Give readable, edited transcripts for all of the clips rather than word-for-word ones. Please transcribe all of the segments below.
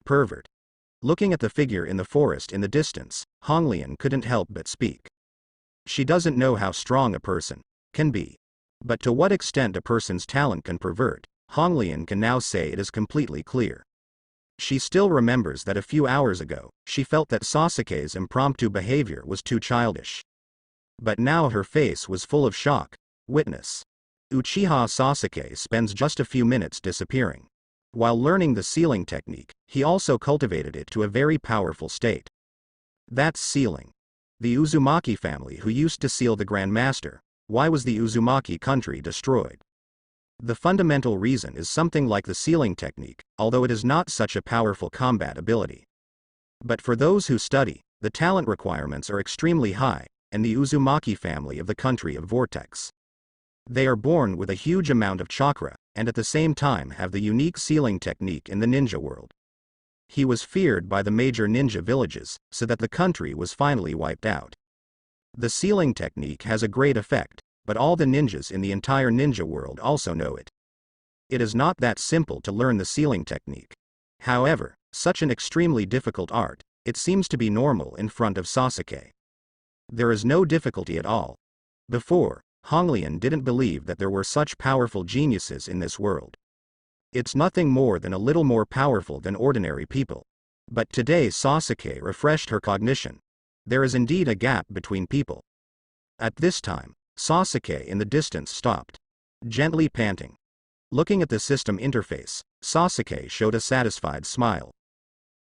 pervert. Looking at the figure in the forest in the distance, Honglian couldn't help but speak. She doesn't know how strong a person can be. But to what extent a person's talent can pervert, Honglian can now say it is completely clear. She still remembers that a few hours ago, she felt that Sasuke's impromptu behavior was too childish. But now her face was full of shock. Witness. Uchiha Sasuke spends just a few minutes disappearing. While learning the sealing technique, he also cultivated it to a very powerful state. That's sealing. The Uzumaki family who used to seal the Grand Master. Why was the Uzumaki country destroyed? The fundamental reason is something like the sealing technique, although it is not such a powerful combat ability. But for those who study, the talent requirements are extremely high, and the Uzumaki family of the country of Vortex. They are born with a huge amount of chakra, and at the same time have the unique sealing technique in the ninja world. He was feared by the major ninja villages, so that the country was finally wiped out. The sealing technique has a great effect, but all the ninjas in the entire ninja world also know it. It is not that simple to learn the sealing technique. However, such an extremely difficult art, it seems to be normal in front of Sasuke. There is no difficulty at all. Before, Honglian didn't believe that there were such powerful geniuses in this world. It's nothing more than a little more powerful than ordinary people. But today Sasuke refreshed her cognition. There is indeed a gap between people. At this time, Sasuke in the distance stopped, gently panting. Looking at the system interface, Sasuke showed a satisfied smile.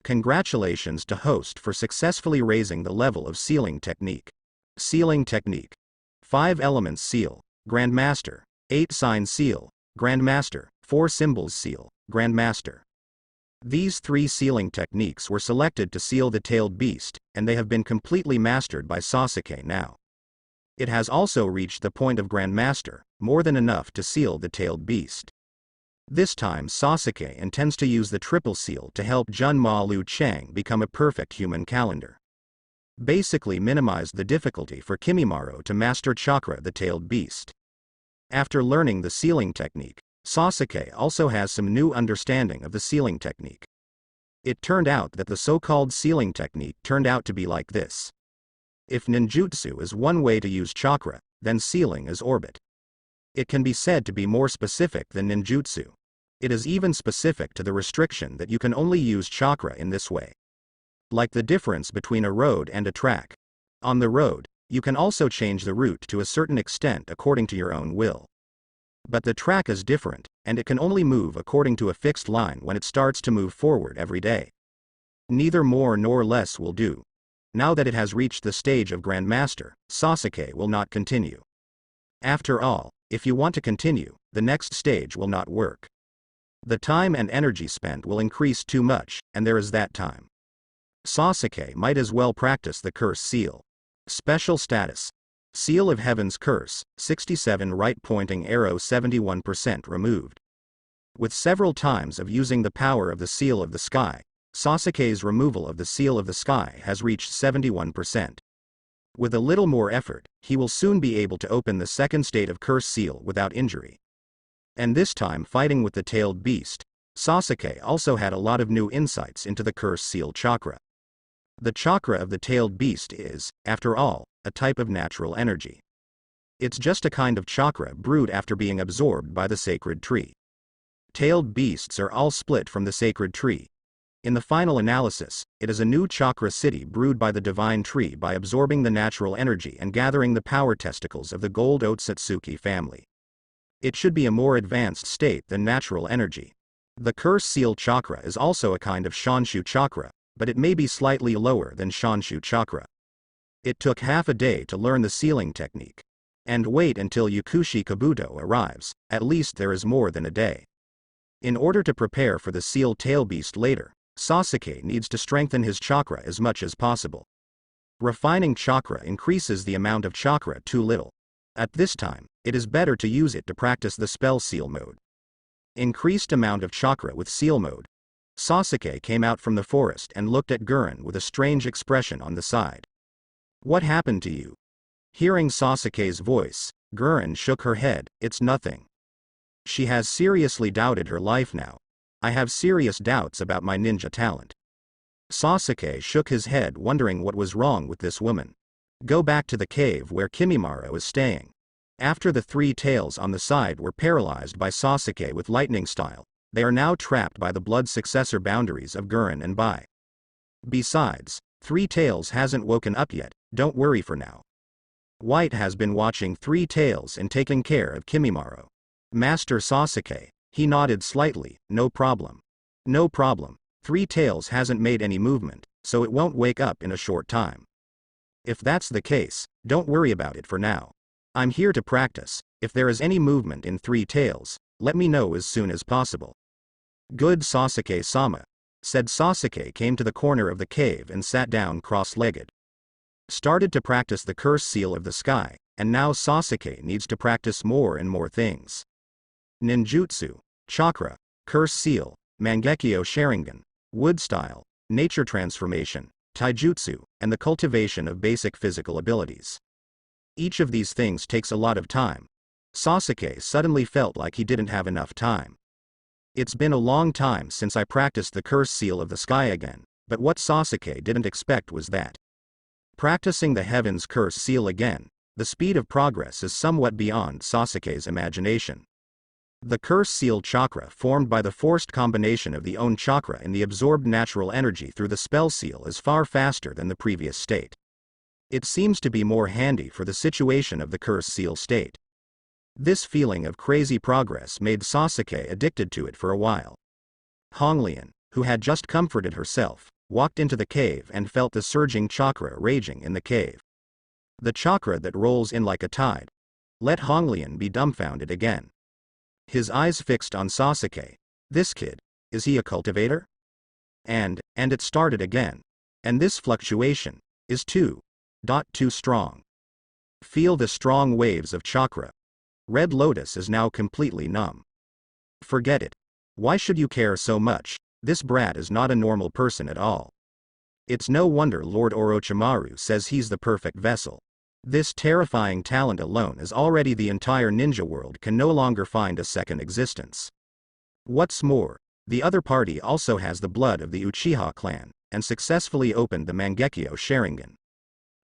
Congratulations to host for successfully raising the level of sealing technique. Sealing technique. 5 elements seal, Grandmaster. 8 signs seal, Grandmaster. 4 symbols seal, Grandmaster. These 3 sealing techniques were selected to seal the tailed beast, and they have been completely mastered by Sasuke now. It has also reached the point of Grandmaster, more than enough to seal the tailed beast. This time Sasuke intends to use the triple seal to help Junma Liu Chang become a perfect human calendar. Basically minimize the difficulty for Kimimaro to master Chakra the tailed beast. After learning the sealing technique, Sasuke also has some new understanding of the sealing technique. It turned out that the so-called sealing technique turned out to be like this. If ninjutsu is one way to use chakra, then sealing is orbit. It can be said to be more specific than ninjutsu. It is even specific to the restriction that you can only use chakra in this way. Like the difference between a road and a track. On the road, you can also change the route to a certain extent according to your own will. But the track is different, and it can only move according to a fixed line when it starts to move forward every day. Neither more nor less will do. Now that it has reached the stage of Grandmaster, Sasuke will not continue. After all, if you want to continue, the next stage will not work. The time and energy spent will increase too much, and there is that time. Sasuke might as well practice the curse seal. Special status. Seal of Heaven's Curse, 67 right-pointing arrow 71% removed. With several times of using the power of the Seal of the Sky, Sasuke's removal of the Seal of the Sky has reached 71%. With a little more effort, he will soon be able to open the second state of Curse Seal without injury. And this time fighting with the tailed beast, Sasuke also had a lot of new insights into the Curse Seal chakra. The chakra of the tailed beast is, after all, a type of natural energy. It's just a kind of chakra brewed after being absorbed by the sacred tree. Tailed beasts are all split from the sacred tree. In the final analysis, it is a new chakra city brewed by the divine tree by absorbing the natural energy and gathering the power testicles of the Gold Otsutsuki family. It should be a more advanced state than natural energy. The Curse Seal chakra is also a kind of Shanshu chakra, but it may be slightly lower than Shanshu chakra. It took half a day to learn the sealing technique. And wait until Yakushi Kabuto arrives, at least there is more than a day. In order to prepare for the seal tail beast later, Sasuke needs to strengthen his chakra as much as possible. Refining chakra increases the amount of chakra too little. At this time, it is better to use it to practice the spell seal mode. Increased amount of chakra with seal mode. Sasuke came out from the forest and looked at Gurren with a strange expression on the side. What happened to you? Hearing Sasuke's voice, Gurren shook her head. It's nothing. She has seriously doubted her life now. I have serious doubts about my ninja talent. Sasuke shook his head, wondering what was wrong with this woman. Go back to the cave where Kimimaro is staying. After the three tails on the side were paralyzed by Sasuke with lightning style, they are now trapped by the blood successor boundaries of Gurren and Bai. Besides, Three Tails hasn't woken up yet, don't worry for now. White has been watching Three Tails and taking care of Kimimaro. Master Sasuke, he nodded slightly, no problem. No problem, Three Tails hasn't made any movement, so it won't wake up in a short time. If that's the case, don't worry about it for now. I'm here to practice. If there is any movement in Three Tails, let me know as soon as possible. Good Sasuke-sama, said Sasuke, came to the corner of the cave and sat down cross-legged. Started to practice the curse seal of the sky, and now Sasuke needs to practice more and more things. Ninjutsu, chakra, curse seal, Mangekyo Sharingan, wood style, nature transformation, taijutsu, and the cultivation of basic physical abilities. Each of these things takes a lot of time. Sasuke suddenly felt like he didn't have enough time. It's been a long time since I practiced the curse seal of the sky again, but what Sasuke didn't expect was that. Practicing the heaven's curse seal again, the speed of progress is somewhat beyond Sasuke's imagination. The curse seal chakra formed by the forced combination of the own chakra and the absorbed natural energy through the spell seal is far faster than the previous state. It seems to be more handy for the situation of the curse seal state. This feeling of crazy progress made Sasuke addicted to it for a while. Honglian, who had just comforted herself, walked into the cave and felt the surging chakra raging in the cave. The chakra that rolls in like a tide. Let Honglian be dumbfounded again. His eyes fixed on Sasuke. This kid, is he a cultivator? And it started again. And this fluctuation is too strong. Feel the strong waves of chakra. Red Lotus is now completely numb. Forget it. Why should you care so much? This brat is not a normal person at all. It's no wonder Lord Orochimaru says he's the perfect vessel. This terrifying talent alone is already the entire ninja world can no longer find a second existence. What's more, the other party also has the blood of the Uchiha clan, and successfully opened the Mangekyo Sharingan.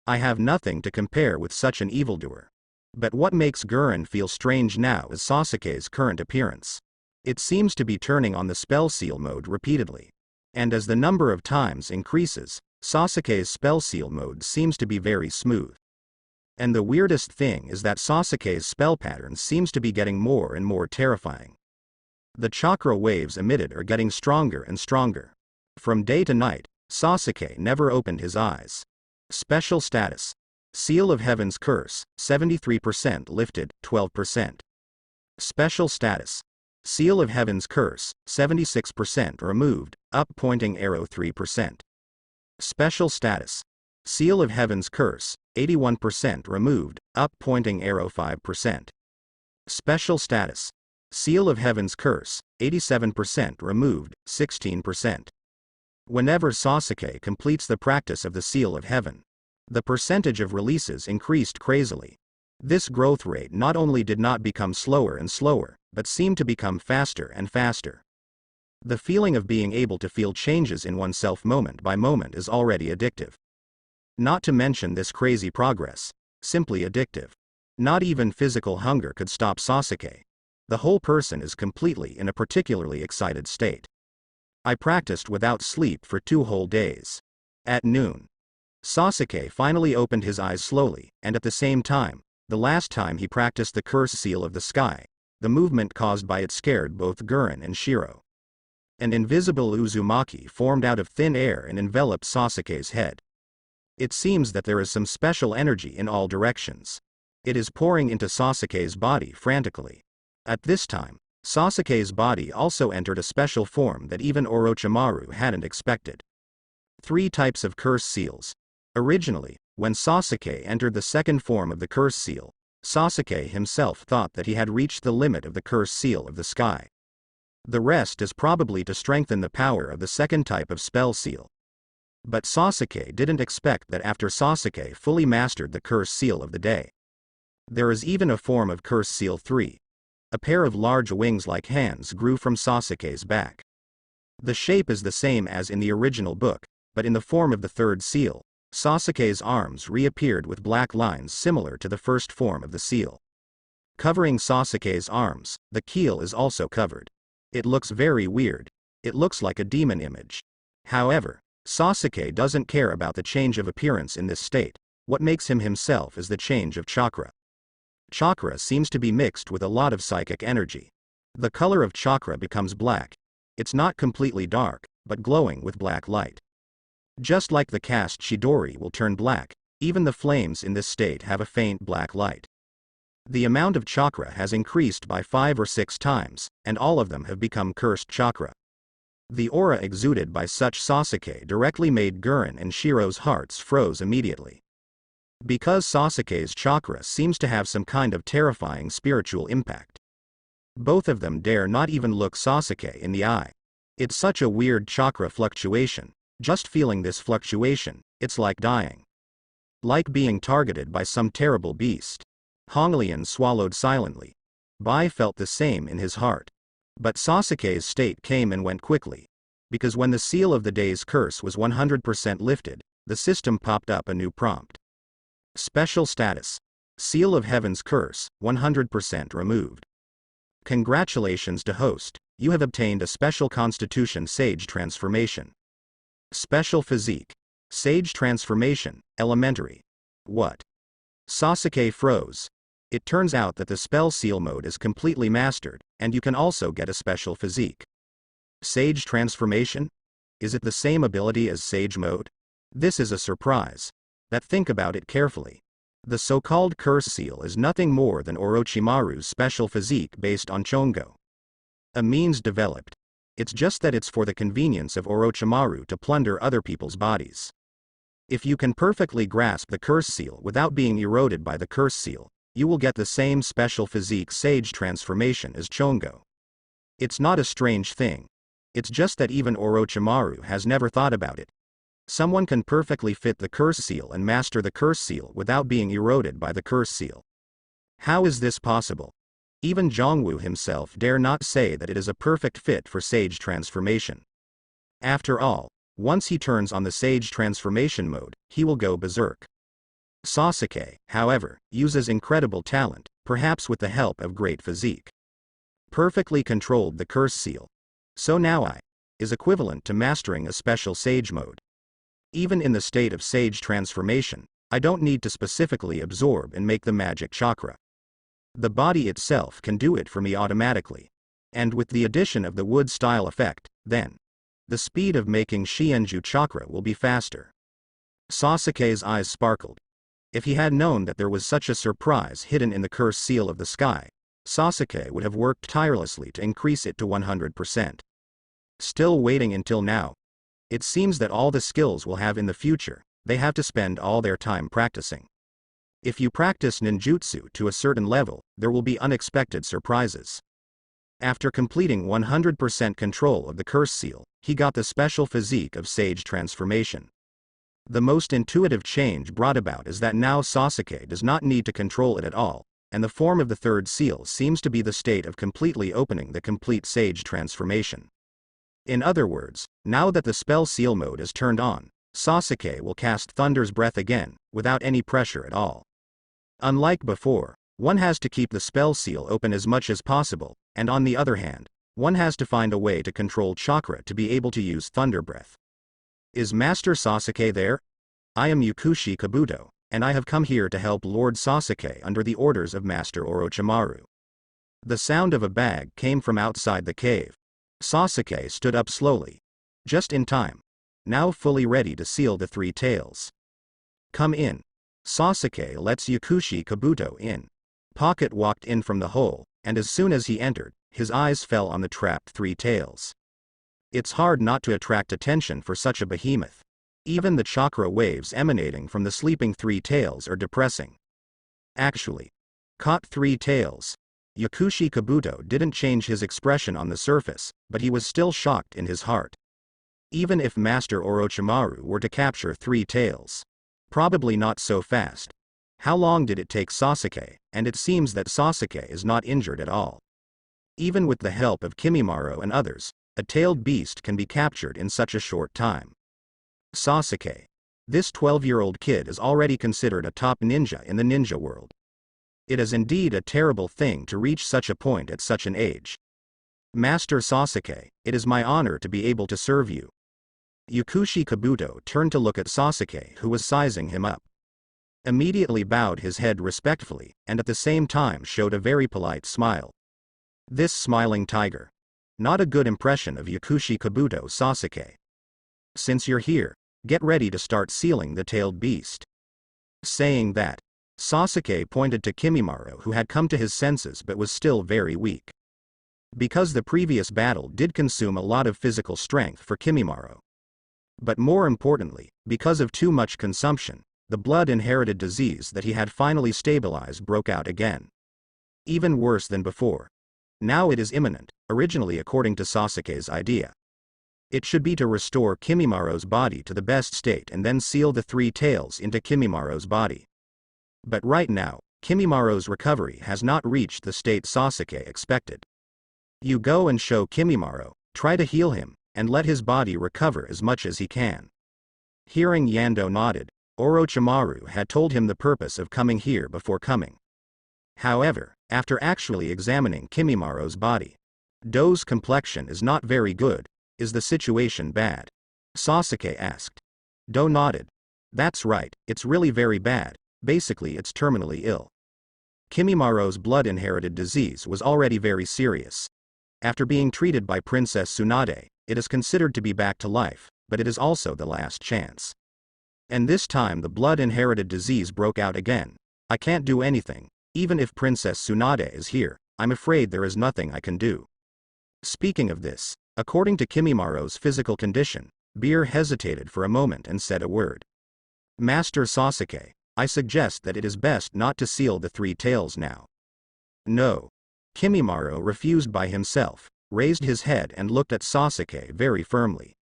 I have nothing to compare with such an evildoer. But what makes Gurren feel strange now is Sasuke's current appearance. It seems to be turning on the spell seal mode repeatedly. And as the number of times increases, Sasuke's spell seal mode seems to be very smooth. And the weirdest thing is that Sasuke's spell pattern seems to be getting more and more terrifying. The chakra waves emitted are getting stronger and stronger. From day to night, Sasuke never opened his eyes. Special status. Seal of Heaven's Curse, 73% lifted, 12%. Special status. Seal of Heaven's Curse, 76% removed, up pointing arrow 3%. Special status. Seal of Heaven's Curse, 81% removed, up pointing arrow 5%. Special status. Seal of Heaven's Curse, 87% removed, 16%. Whenever Sasuke completes the practice of the Seal of Heaven, the percentage of releases increased crazily. This growth rate not only did not become slower and slower, but seemed to become faster and faster. The feeling of being able to feel changes in oneself moment by moment is already addictive. Not to mention this crazy progress, simply addictive. Not even physical hunger could stop Sasuke. The whole person is completely in a particularly excited state. I practiced without sleep for 2 whole days. At noon, Sasuke finally opened his eyes slowly, and at the same time, the last time he practiced the curse seal of the sky, the movement caused by it scared both Gurren and Shiro. An invisible Uzumaki formed out of thin air and enveloped Sasuke's head. It seems that there is some special energy in all directions. It is pouring into Sasuke's body frantically. At this time, Sasuke's body also entered a special form that even Orochimaru hadn't expected. 3 types of curse seals. Originally, when Sasuke entered the second form of the curse seal, Sasuke himself thought that he had reached the limit of the curse seal of the sky. The rest is probably to strengthen the power of the second type of spell seal. But Sasuke didn't expect that after Sasuke fully mastered the curse seal of the day. There is even a form of curse seal 3. A pair of large wings like hands grew from Sasuke's back. The shape is the same as in the original book, but in the form of the third seal, Sasuke's arms reappeared with black lines similar to the first form of the seal. Covering Sasuke's arms, the keel is also covered. It looks very weird. It looks like a demon image. However, Sasuke doesn't care about the change of appearance in this state. What makes him himself is the change of chakra. Chakra seems to be mixed with a lot of psychic energy. The color of chakra becomes black. It's not completely dark, but glowing with black light. Just like the cast Chidori will turn black, even the flames in this state have a faint black light. The amount of chakra has increased by 5 or 6 times, and all of them have become cursed chakra. The aura exuded by such Sasuke directly made Gurren and Shiro's hearts froze immediately. Because Sasuke's chakra seems to have some kind of terrifying spiritual impact. Both of them dare not even look Sasuke in the eye. It's such a weird chakra fluctuation. Just feeling this fluctuation, it's like dying. Like being targeted by some terrible beast. Honglian swallowed silently. Bai felt the same in his heart. But Sasuke's state came and went quickly. Because when the seal of the day's curse was 100% lifted, the system popped up a new prompt. Special status. Seal of Heaven's curse, 100% removed. Congratulations to host, you have obtained a special constitution sage transformation. Special physique. Sage transformation, elementary. What? Sasuke froze. It turns out that the spell seal mode is completely mastered, and you can also get a special physique. Sage transformation? Is it the same ability as sage mode? This is a surprise. But think about it carefully. The so-called curse seal is nothing more than Orochimaru's special physique based on Chongo. A means developed. It's just that it's for the convenience of Orochimaru to plunder other people's bodies. If you can perfectly grasp the curse seal without being eroded by the curse seal, you will get the same special physique sage transformation as Chongo. It's not a strange thing. It's just that even Orochimaru has never thought about it. Someone can perfectly fit the curse seal and master the curse seal without being eroded by the curse seal. How is this possible? Even Zhongwu himself dare not say that it is a perfect fit for sage transformation. After all, once he turns on the sage transformation mode, he will go berserk. Sasuke, however, uses incredible talent, perhaps with the help of great physique. Perfectly controlled the curse seal. So now I is equivalent to mastering a special sage mode. Even in the state of sage transformation, I don't need to specifically absorb and make the magic chakra. The body itself can do it for me automatically. And with the addition of the wood style effect, then, the speed of making Shienju chakra will be faster. Sasuke's eyes sparkled. If he had known that there was such a surprise hidden in the curse seal of the sky, Sasuke would have worked tirelessly to increase it to 100%. Still waiting until now. It seems that all the skills we'll have in the future, they have to spend all their time practicing. If you practice ninjutsu to a certain level, there will be unexpected surprises. After completing 100% control of the curse seal, he got the special physique of sage transformation. The most intuitive change brought about is that now Sasuke does not need to control it at all, and the form of the third seal seems to be the state of completely opening the complete sage transformation. In other words, now that the spell seal mode is turned on, Sasuke will cast Thunder's Breath again, without any pressure at all. Unlike before, one has to keep the spell seal open as much as possible, and on the other hand, one has to find a way to control chakra to be able to use Thunder Breath. Is Master Sasuke there? I am Yukushi Kabuto, and I have come here to help Lord Sasuke under the orders of Master Orochimaru. The sound of a bag came from outside the cave. Sasuke stood up slowly. Just in time. Now fully ready to seal the 3 tails. Come in. Sasuke lets Yukushi Kabuto in. Pocket walked in from the hole, and as soon as he entered, his eyes fell on the trapped 3 tails. It's hard not to attract attention for such a behemoth. Even the chakra waves emanating from the sleeping 3 tails are depressing. Actually. Caught 3 tails. Yukushi Kabuto didn't change his expression on the surface, but he was still shocked in his heart. Even if Master Orochimaru were to capture 3 tails. Probably not so fast. How long did it take Sasuke? And it seems that Sasuke is not injured at all. Even with the help of Kimimaro and others, a tailed beast can be captured in such a short time. Sasuke. This 12-year-old kid is already considered a top ninja in the ninja world. It is indeed a terrible thing to reach such a point at such an age. Master Sasuke, it is my honor to be able to serve you. Yukushi Kabuto turned to look at Sasuke, who was sizing him up. Immediately bowed his head respectfully, and at the same time showed a very polite smile. This smiling tiger. Not a good impression of Yukushi Kabuto. Sasuke. Since you're here, get ready to start sealing the tailed beast. Saying that, Sasuke pointed to Kimimaro, who had come to his senses but was still very weak. Because the previous battle did consume a lot of physical strength for Kimimaro. But more importantly, because of too much consumption, the blood-inherited disease that he had finally stabilized broke out again. Even worse than before. Now it is imminent, originally according to Sasuke's idea. It should be to restore Kimimaro's body to the best state and then seal the three tails into Kimimaro's body. But right now, Kimimaro's recovery has not reached the state Sasuke expected. You go and show Kimimaro, try to heal him, and let his body recover as much as he can. Hearing Yando nodded, Orochimaru had told him the purpose of coming here before coming. However, after actually examining Kimimaro's body, Do's complexion is not very good. Is the situation bad? Sasuke asked. Do nodded. That's right, it's really very bad, basically it's terminally ill. Kimimaro's blood-inherited disease was already very serious. After being treated by Princess Tsunade, it is considered to be back to life, but it is also the last chance. And this time the blood-inherited disease broke out again. I can't do anything, even if Princess Tsunade is here, I'm afraid there is nothing I can do. Speaking of this, according to Kimimaro's physical condition, Beer hesitated for a moment and said a word. Master Sasuke, I suggest that it is best not to seal the three tails now. No. Kimimaro refused by himself, raised his head and looked at Sasuke very firmly.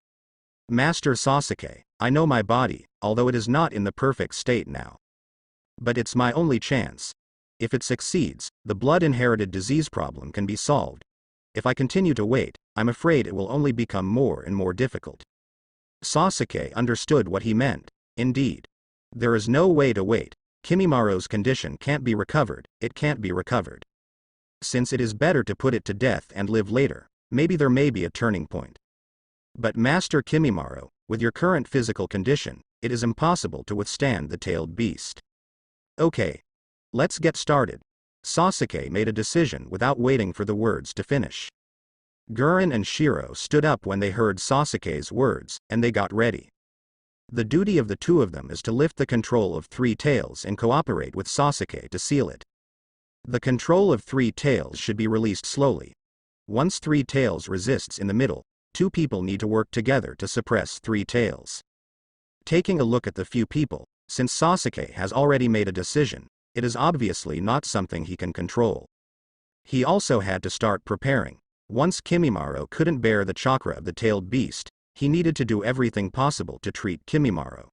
Master Sasuke, I know my body, although it is not in the perfect state now. But it's my only chance. If it succeeds, the blood-inherited disease problem can be solved. If I continue to wait, I'm afraid it will only become more and more difficult. Sasuke understood what he meant. Indeed. There is no way to wait. Kimimaro's condition can't be recovered, it can't be recovered. Since it is better to put it to death and live later, maybe there may be a turning point. But Master Kimimaro, with your current physical condition, it is impossible to withstand the tailed beast. Okay. Let's get started. Sasuke made a decision without waiting for the words to finish. Gurren and Shiro stood up when they heard Sasuke's words, and they got ready. The duty of the two of them is to lift the control of three tails and cooperate with Sasuke to seal it. The control of three tails should be released slowly. Once three tails resists in the middle, two people need to work together to suppress three tails. Taking a look at the few people, since Sasuke has already made a decision, it is obviously not something he can control. He also had to start preparing. Once Kimimaro couldn't bear the chakra of the tailed beast, he needed to do everything possible to treat Kimimaro.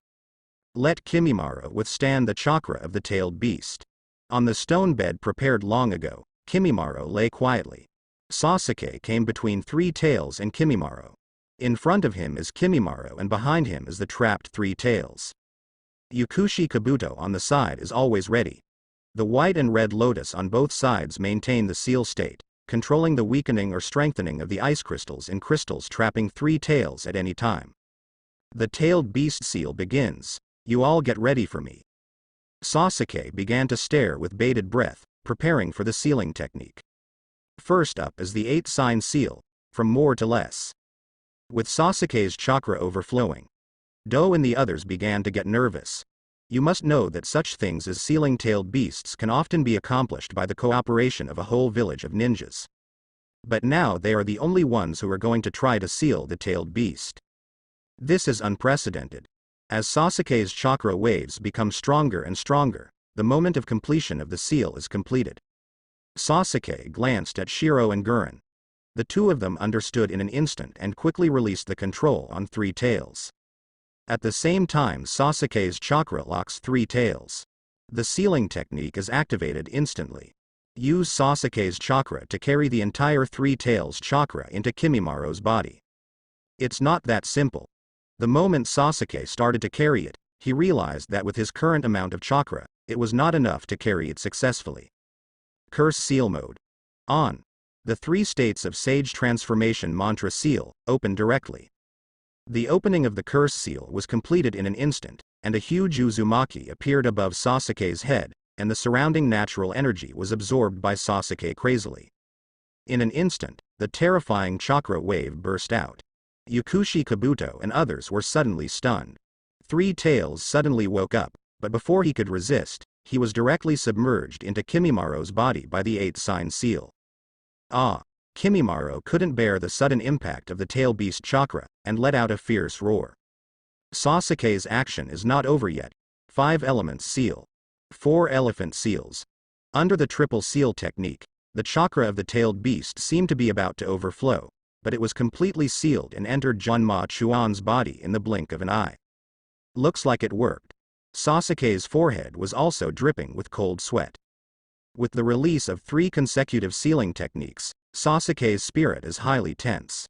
Let Kimimaro withstand the chakra of the tailed beast. On the stone bed prepared long ago, Kimimaro lay quietly. Sasuke came between three tails and Kimimaro. In front of him is Kimimaro and behind him is the trapped three tails. Yukushi Kabuto on the side is always ready. The white and red lotus on both sides maintain the seal state, controlling the weakening or strengthening of the ice crystals in crystals trapping three tails at any time. The tailed beast seal begins. You all get ready for me. Sasuke began to stare with bated breath, preparing for the sealing technique. First up is the 8-sign seal, from more to less. With Sasuke's chakra overflowing, Do and the others began to get nervous. You must know that such things as sealing tailed beasts can often be accomplished by the cooperation of a whole village of ninjas. But now they are the only ones who are going to try to seal the tailed beast. This is unprecedented. As Sasuke's chakra waves become stronger and stronger, the moment of completion of the seal is completed. Sasuke glanced at Shiro and Gurren. The two of them understood in an instant and quickly released the control on three tails. At the same time Sasuke's chakra locks three tails. The sealing technique is activated instantly. Use Sasuke's chakra to carry the entire Three Tails chakra into Kimimaro's body. It's not that simple. The moment Sasuke started to carry it, he realized that with his current amount of chakra, it was not enough to carry it successfully. Curse Seal Mode. On. The 3 states of Sage Transformation Mantra Seal opened directly. The opening of the curse seal was completed in an instant, and a huge Uzumaki appeared above Sasuke's head, and the surrounding natural energy was absorbed by Sasuke crazily. In an instant, the terrifying chakra wave burst out. Yukushi Kabuto and others were suddenly stunned. Three Tails suddenly woke up, but before he could resist, he was directly submerged into Kimimaro's body by the 8th sign seal. Ah! Kimimaro couldn't bear the sudden impact of the tail beast chakra, and let out a fierce roar. Sasuke's action is not over yet. 5 elements seal. 4 elephant seals. Under the triple seal technique, the chakra of the tailed beast seemed to be about to overflow, but it was completely sealed and entered Junma Chuan's body in the blink of an eye. Looks like it worked. Sasuke's forehead was also dripping with cold sweat. With the release of 3 consecutive sealing techniques, Sasuke's spirit is highly tense.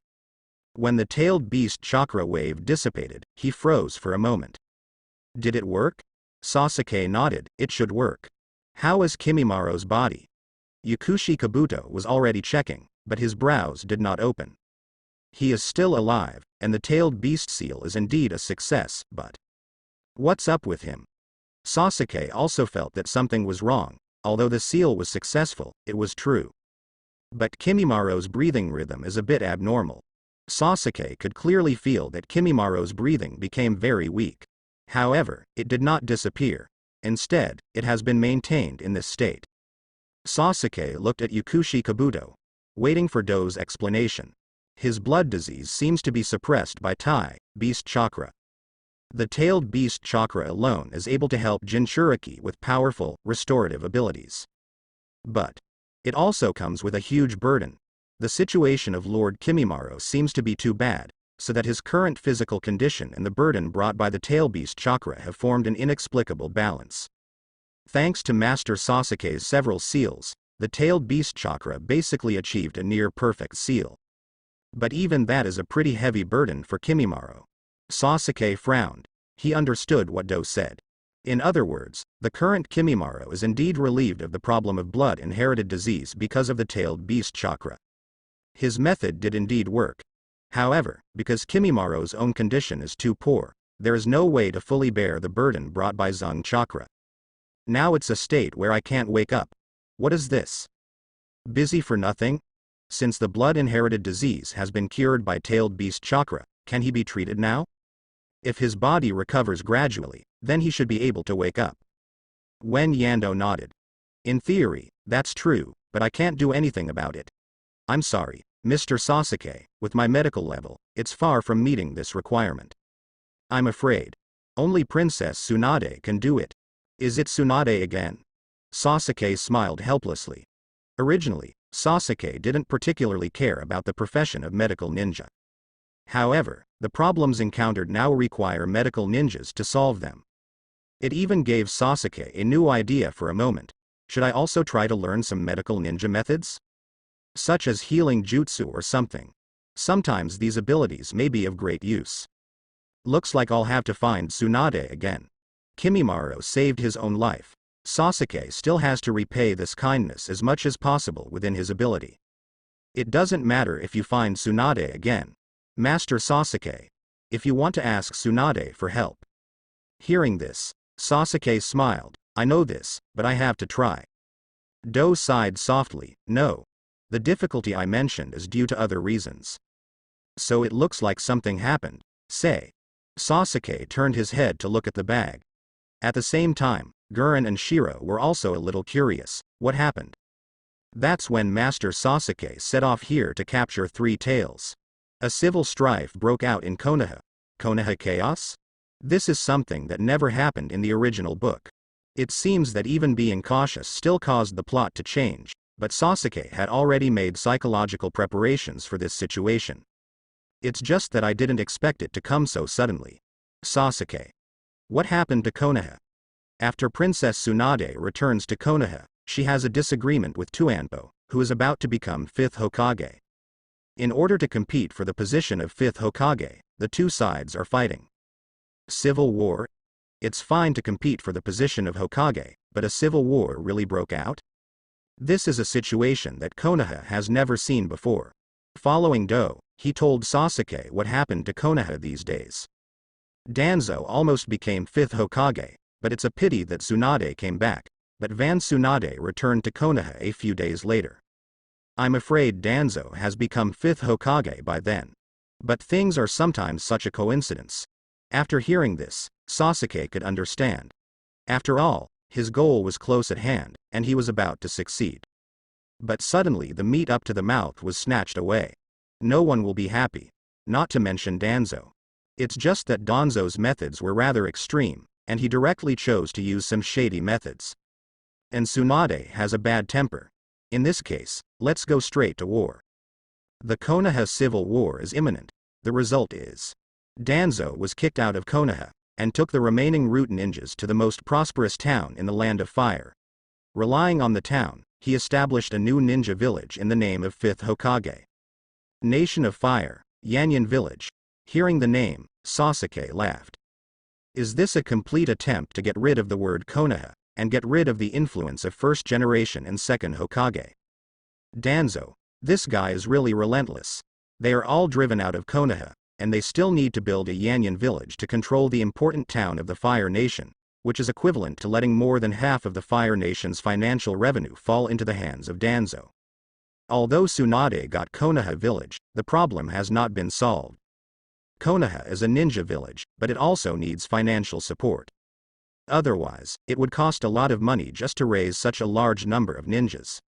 When the tailed beast chakra wave dissipated, he froze for a moment. Did it work? Sasuke nodded. It should work. How is Kimimaro's body? Yukushi Kabuto was already checking, but his brows did not open. He is still alive, and the tailed beast seal is indeed a success, but what's up with him? Sasuke also felt that something was wrong. Although the seal was successful, it was true. But Kimimaro's breathing rhythm is a bit abnormal. Sasuke could clearly feel that Kimimaro's breathing became very weak. However, it did not disappear. Instead, it has been maintained in this state. Sasuke looked at Yukushi Kabuto, waiting for Do's explanation. His blood disease seems to be suppressed by Tai, beast chakra. The tailed beast chakra alone is able to help Jinchuriki with powerful, restorative abilities. But it also comes with a huge burden. The situation of Lord Kimimaro seems to be too bad, so that his current physical condition and the burden brought by the tail beast chakra have formed an inexplicable balance. Thanks to Master Sasuke's several seals, the tailed beast chakra basically achieved a near-perfect seal. But even that is a pretty heavy burden for Kimimaro. Sasuke frowned. He understood what Do said. In other words, the current Kimimaro is indeed relieved of the problem of blood-inherited disease because of the tailed beast chakra. His method did indeed work. However, because Kimimaro's own condition is too poor, there is no way to fully bear the burden brought by Zung chakra. Now it's a state where I can't wake up. What is this? Busy for nothing? Since the blood-inherited disease has been cured by tailed beast chakra, can he be treated now? If his body recovers gradually, then he should be able to wake up. Wen Yando nodded. In theory, that's true, but I can't do anything about it. I'm sorry, Mr. Sasuke, with my medical level, it's far from meeting this requirement. I'm afraid. Only Princess Tsunade can do it. Is it Tsunade again? Sasuke smiled helplessly. Originally, Sasuke didn't particularly care about the profession of medical ninja. However, the problems encountered now require medical ninjas to solve them. It even gave Sasuke a new idea for a moment. Should I also try to learn some medical ninja methods? Such as healing jutsu or something. Sometimes these abilities may be of great use. Looks like I'll have to find Tsunade again. Kimimaro saved his own life. Sasuke still has to repay this kindness as much as possible within his ability. It doesn't matter if you find Tsunade again, Master Sasuke, if you want to ask Tsunade for help. Hearing this, Sasuke smiled. I know this, but I have to try. Do sighed softly. No. The difficulty I mentioned is due to other reasons. So it looks like something happened. Say. Sasuke turned his head to look at the bag. At the same time, Gurren and Shiro were also a little curious. What happened? That's when Master Sasuke set off here to capture Three Tails. A civil strife broke out in Konoha. Konoha chaos? This is something that never happened in the original book. It seems that even being cautious still caused the plot to change, but Sasuke had already made psychological preparations for this situation. It's just that I didn't expect it to come so suddenly. Sasuke. What happened to Konoha? After Princess Tsunade returns to Konoha, she has a disagreement with Tuanpo, who is about to become 5th Hokage. In order to compete for the position of 5th Hokage, the two sides are fighting. Civil war? It's fine to compete for the position of Hokage, but a civil war really broke out? This is a situation that Konoha has never seen before. Following Do, he told Sasuke what happened to Konoha these days. Danzo almost became 5th Hokage, but it's a pity that Tsunade came back, but Van Tsunade returned to Konoha a few days later. I'm afraid Danzo has become 5th Hokage by then. But things are sometimes such a coincidence. After hearing this, Sasuke could understand. After all, his goal was close at hand, and he was about to succeed. But suddenly the meat up to the mouth was snatched away. No one will be happy. Not to mention Danzo. It's just that Danzo's methods were rather extreme, and he directly chose to use some shady methods. And Tsunade has a bad temper. In this case, let's go straight to war. The Konoha civil war is imminent. The result is, Danzo was kicked out of Konoha, and took the remaining root ninjas to the most prosperous town in the Land of Fire. Relying on the town, he established a new ninja village in the name of 5th Hokage. Nation of Fire, Yanyan Village. Hearing the name, Sasuke laughed. Is this a complete attempt to get rid of the word Konoha, and get rid of the influence of 1st generation and 2nd Hokage? Danzo, this guy is really relentless. They are all driven out of Konoha, and they still need to build a Yanyan village to control the important town of the Fire Nation, which is equivalent to letting more than half of the Fire Nation's financial revenue fall into the hands of Danzo. Although Tsunade got Konoha village, the problem has not been solved. Konoha is a ninja village, but it also needs financial support. Otherwise, it would cost a lot of money just to raise such a large number of ninjas.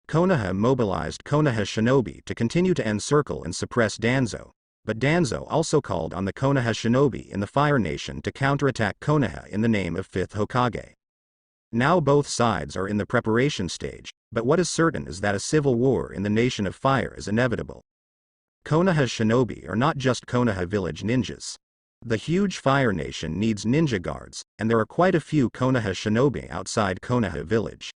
Konoha mobilized Konoha shinobi to continue to encircle and suppress Danzo, but Danzo also called on the Konoha shinobi in the Fire Nation to counterattack Konoha in the name of 5th Hokage. Now both sides are in the preparation stage, but what is certain is that a civil war in the Nation of Fire is inevitable. Konoha shinobi are not just Konoha village ninjas. The huge Fire Nation needs ninja guards, and there are quite a few Konoha shinobi outside Konoha village.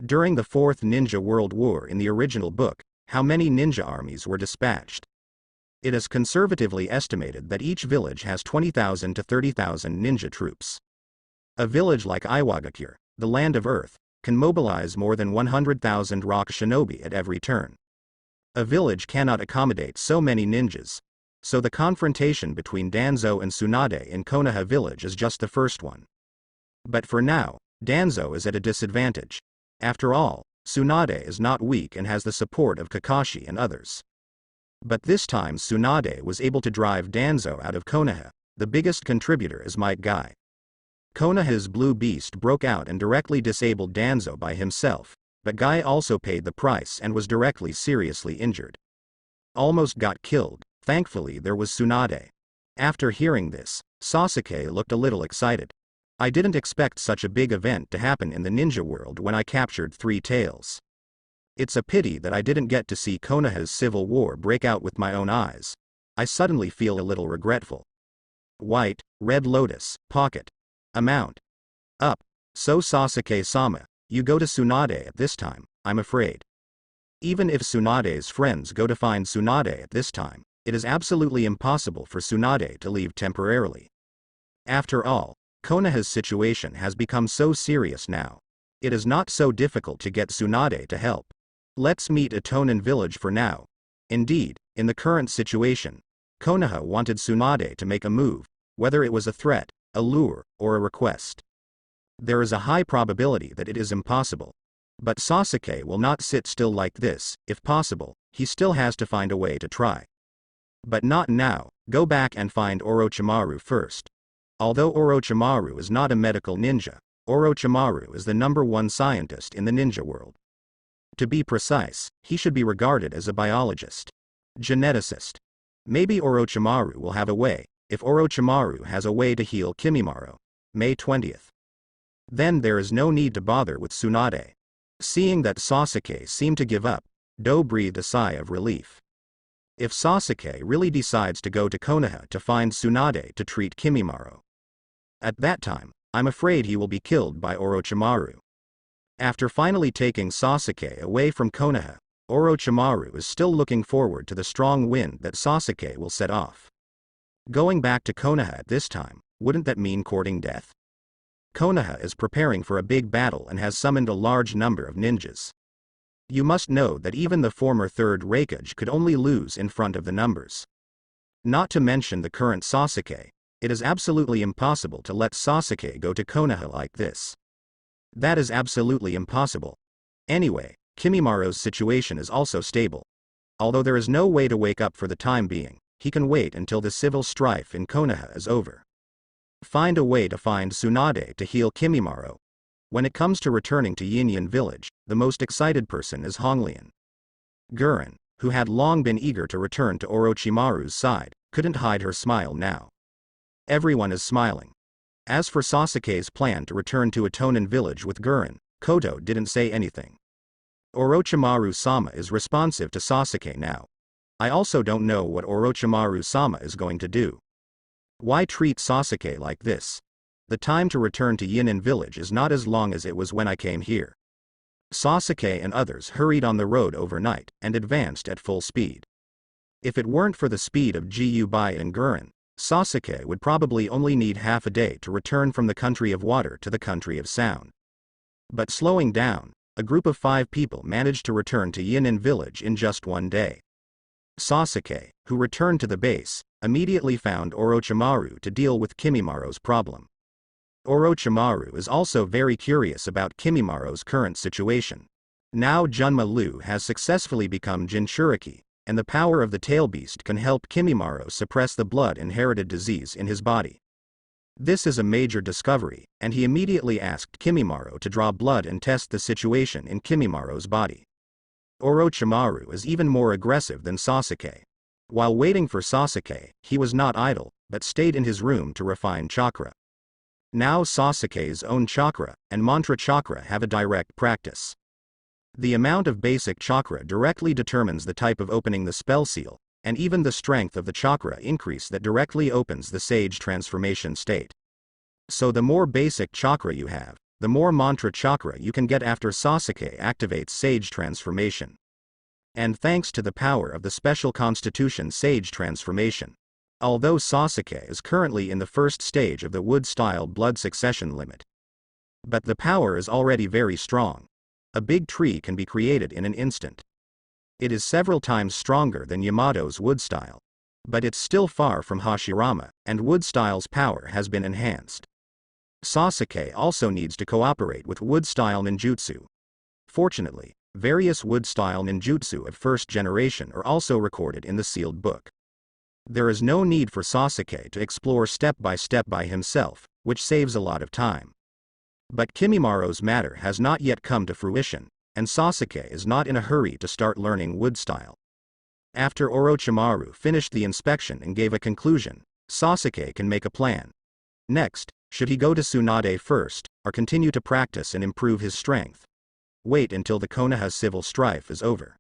During the 4th Ninja World War in the original book, how many ninja armies were dispatched? It is conservatively estimated that each village has 20,000 to 30,000 ninja troops. A village like Iwagakure, the Land of Earth, can mobilize more than 100,000 rock shinobi at every turn. A village cannot accommodate so many ninjas, so the confrontation between Danzo and Tsunade in Konoha village is just the first one. But for now, Danzo is at a disadvantage. After all, Tsunade is not weak and has the support of Kakashi and others. But this time Tsunade was able to drive Danzo out of Konoha. The biggest contributor is Might Guy. Konoha's Blue Beast broke out and directly disabled Danzo by himself, but Guy also paid the price and was directly seriously injured. Almost got killed. Thankfully there was Tsunade. After hearing this, Sasuke looked a little excited. I didn't expect such a big event to happen in the ninja world when I captured 3 tails. It's a pity that I didn't get to see Konoha's civil war break out with my own eyes. I suddenly feel a little regretful. White, Red Lotus, Pocket. Amount. Up. So Sasuke-sama, you go to Tsunade at this time, I'm afraid. Even if Tsunade's friends go to find Tsunade at this time, it is absolutely impossible for Tsunade to leave temporarily. After all, Konoha's situation has become so serious now. It is not so difficult to get Tsunade to help. Let's meet at Tonen village for now. Indeed, in the current situation, Konoha wanted Tsunade to make a move, whether it was a threat, a lure, or a request. There is a high probability that it is impossible. But Sasuke will not sit still like this. If possible, he still has to find a way to try. But not now. Go back and find Orochimaru first. Although Orochimaru is not a medical ninja, Orochimaru is the #1 scientist in the ninja world. To be precise, he should be regarded as a biologist. Geneticist. Maybe Orochimaru will have a way, if Orochimaru has a way to heal Kimimaro. May 20th. Then there is no need to bother with Tsunade. Seeing that Sasuke seemed to give up, Do breathed a sigh of relief. If Sasuke really decides to go to Konoha to find Tsunade to treat Kimimaro, at that time, I'm afraid he will be killed by Orochimaru. After finally taking Sasuke away from Konoha, Orochimaru is still looking forward to the strong wind that Sasuke will set off. Going back to Konoha at this time, wouldn't that mean courting death? Konoha is preparing for a big battle and has summoned a large number of ninjas. You must know that even the former third Raikage could only lose in front of the numbers. Not to mention the current Sasuke, it is absolutely impossible to let Sasuke go to Konoha like this. That is absolutely impossible. Anyway, Kimimaro's situation is also stable. Although there is no way to wake up for the time being, he can wait until the civil strife in Konoha is over. Find a way to find Tsunade to heal Kimimaro. When it comes to returning to Yinyan village, the most excited person is Honglian. Guren, who had long been eager to return to Orochimaru's side, couldn't hide her smile now. Everyone is smiling. As for Sasuke's plan to return to Itonin village with Guren, Koto didn't say anything. Orochimaru-sama is responsive to Sasuke now. I also don't know what Orochimaru-sama is going to do. Why treat Sasuke like this? The time to return to Yinyan village is not as long as it was when I came here. Sasuke and others hurried on the road overnight and advanced at full speed. If it weren't for the speed of Gyubai and Guren, Sasuke would probably only need half a day to return from the country of water to the country of sound. But slowing down, a group of 5 people managed to return to Yinyan village in just one day. Sasuke, who returned to the base, immediately found Orochimaru to deal with Kimimaro's problem. Orochimaru is also very curious about Kimimaro's current situation. Now Junma Lu has successfully become Jinchuriki, and the power of the tail beast can help Kimimaro suppress the blood-inherited disease in his body. This is a major discovery, and he immediately asked Kimimaro to draw blood and test the situation in Kimimaro's body. Orochimaru is even more aggressive than Sasuke. While waiting for Sasuke, he was not idle, but stayed in his room to refine chakra. Now Sasuke's own chakra and mantra chakra have a direct practice. The amount of basic chakra directly determines the type of opening the spell seal, and even the strength of the chakra increase that directly opens the sage transformation state. So the more basic chakra you have, the more mantra chakra you can get after Sasuke activates sage transformation. And thanks to the power of the special constitution sage transformation. Although Sasuke is currently in the first stage of the wood-style blood succession limit. But the power is already very strong. A big tree can be created in an instant. It is several times stronger than Yamato's wood style. But it's still far from Hashirama, and wood style's power has been enhanced. Sasuke also needs to cooperate with wood-style ninjutsu. Fortunately, various wood-style ninjutsu of first generation are also recorded in the sealed book. There is no need for Sasuke to explore step by step by himself, which saves a lot of time. But Kimimaro's matter has not yet come to fruition, and Sasuke is not in a hurry to start learning wood style. After Orochimaru finished the inspection and gave a conclusion, Sasuke can make a plan. Next, should he go to Tsunade first, or continue to practice and improve his strength? Wait until the Konoha civil strife is over.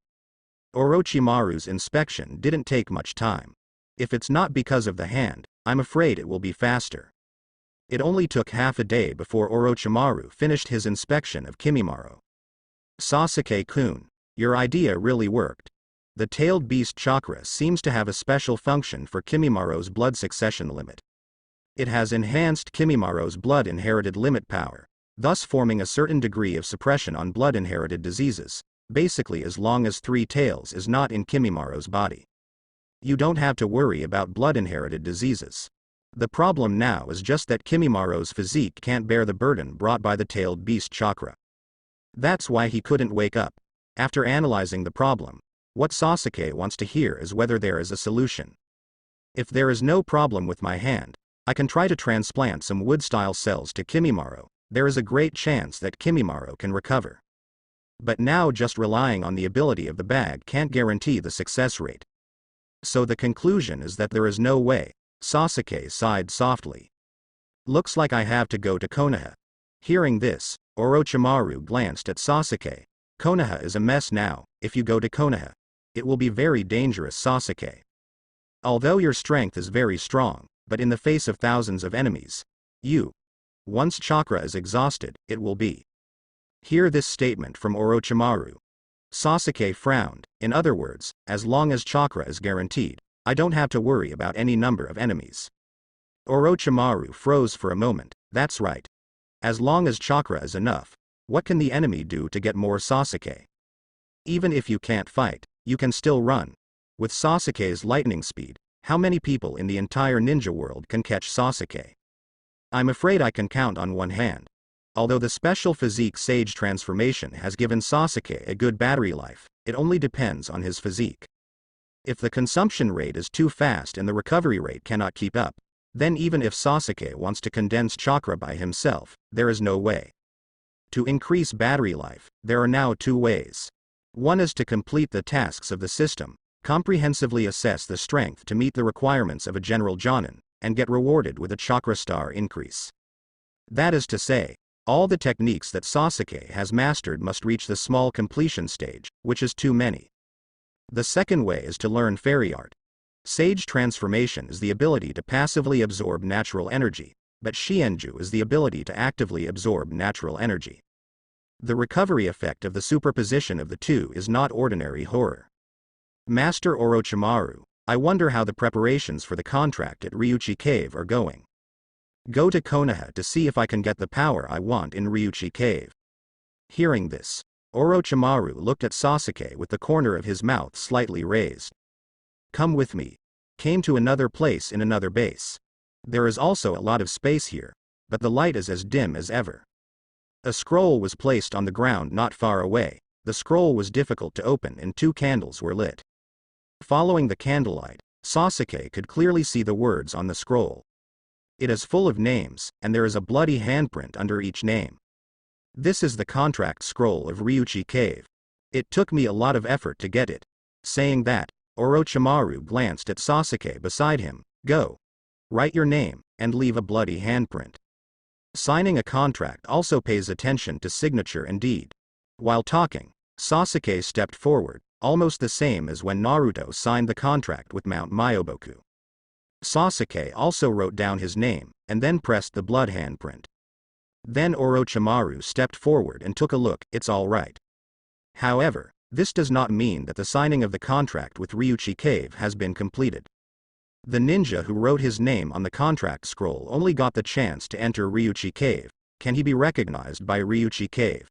Orochimaru's inspection didn't take much time. If it's not because of the hand, I'm afraid it will be faster. It only took half a day before Orochimaru finished his inspection of Kimimaro. Sasuke-kun, your idea really worked. The tailed beast chakra seems to have a special function for Kimimaro's blood succession limit. It has enhanced Kimimaro's blood-inherited limit power, thus forming a certain degree of suppression on blood-inherited diseases, basically as long as 3 tails is not in Kimimaro's body. You don't have to worry about blood-inherited diseases. The problem now is just that Kimimaro's physique can't bear the burden brought by the tailed beast chakra. That's why he couldn't wake up. After analyzing the problem, what Sasuke wants to hear is whether there is a solution. If there is no problem with my hand, I can try to transplant some wood-style cells to Kimimaro. There is a great chance that Kimimaro can recover. But now just relying on the ability of the bag can't guarantee the success rate. So the conclusion is that there is no way. Sasuke sighed softly. Looks like I have to go to Konoha. Hearing this, Orochimaru glanced at Sasuke. Konoha is a mess now. If you go to Konoha, it will be very dangerous, Sasuke. Although your strength is very strong, but in the face of thousands of enemies, once chakra is exhausted, it will be. Hear this statement from Orochimaru. Sasuke frowned. In other words, as long as chakra is guaranteed, I don't have to worry about any number of enemies. Orochimaru froze for a moment. That's right. As long as chakra is enough, what can the enemy do to get more Sasuke? Even if you can't fight, you can still run. With Sasuke's lightning speed, how many people in the entire ninja world can catch Sasuke? I'm afraid I can count on one hand. Although the special physique Sage transformation has given Sasuke a good battery life, it only depends on his physique. If the consumption rate is too fast and the recovery rate cannot keep up, then even if Sasuke wants to condense chakra by himself, there is no way. To increase battery life, there are now two ways. One is to complete the tasks of the system, comprehensively assess the strength to meet the requirements of a general Jonin, and get rewarded with a chakra star increase. That is to say, all the techniques that Sasuke has mastered must reach the small completion stage, which is too many. The second way is to learn fairy art. Sage transformation is the ability to passively absorb natural energy, but Shienju is the ability to actively absorb natural energy. The recovery effect of the superposition of the two is not ordinary horror. Master Orochimaru, I wonder how the preparations for the contract at Ryuchi Cave are going. Go to Konoha to see if I can get the power I want in Ryuchi Cave. Hearing this, Orochimaru looked at Sasuke with the corner of his mouth slightly raised. Come with me. Came to another place in another base. There is also a lot of space here, but the light is as dim as ever. A scroll was placed on the ground not far away. The scroll was difficult to open and two candles were lit. Following the candlelight, Sasuke could clearly see the words on the scroll. It is full of names, and there is a bloody handprint under each name. This is the contract scroll of Ryuchi Cave. It took me a lot of effort to get it. Saying that, Orochimaru glanced at Sasuke beside him. Go. Write your name, and leave a bloody handprint. Signing a contract also pays attention to signature and deed. While talking, Sasuke stepped forward, almost the same as when Naruto signed the contract with Mount Myoboku. Sasuke also wrote down his name, and then pressed the blood handprint. Then Orochimaru stepped forward and took a look. It's all right. However, this does not mean that the signing of the contract with Ryuchi Cave has been completed. The ninja who wrote his name on the contract scroll only got the chance to enter Ryuchi Cave. Can he be recognized by Ryuchi Cave?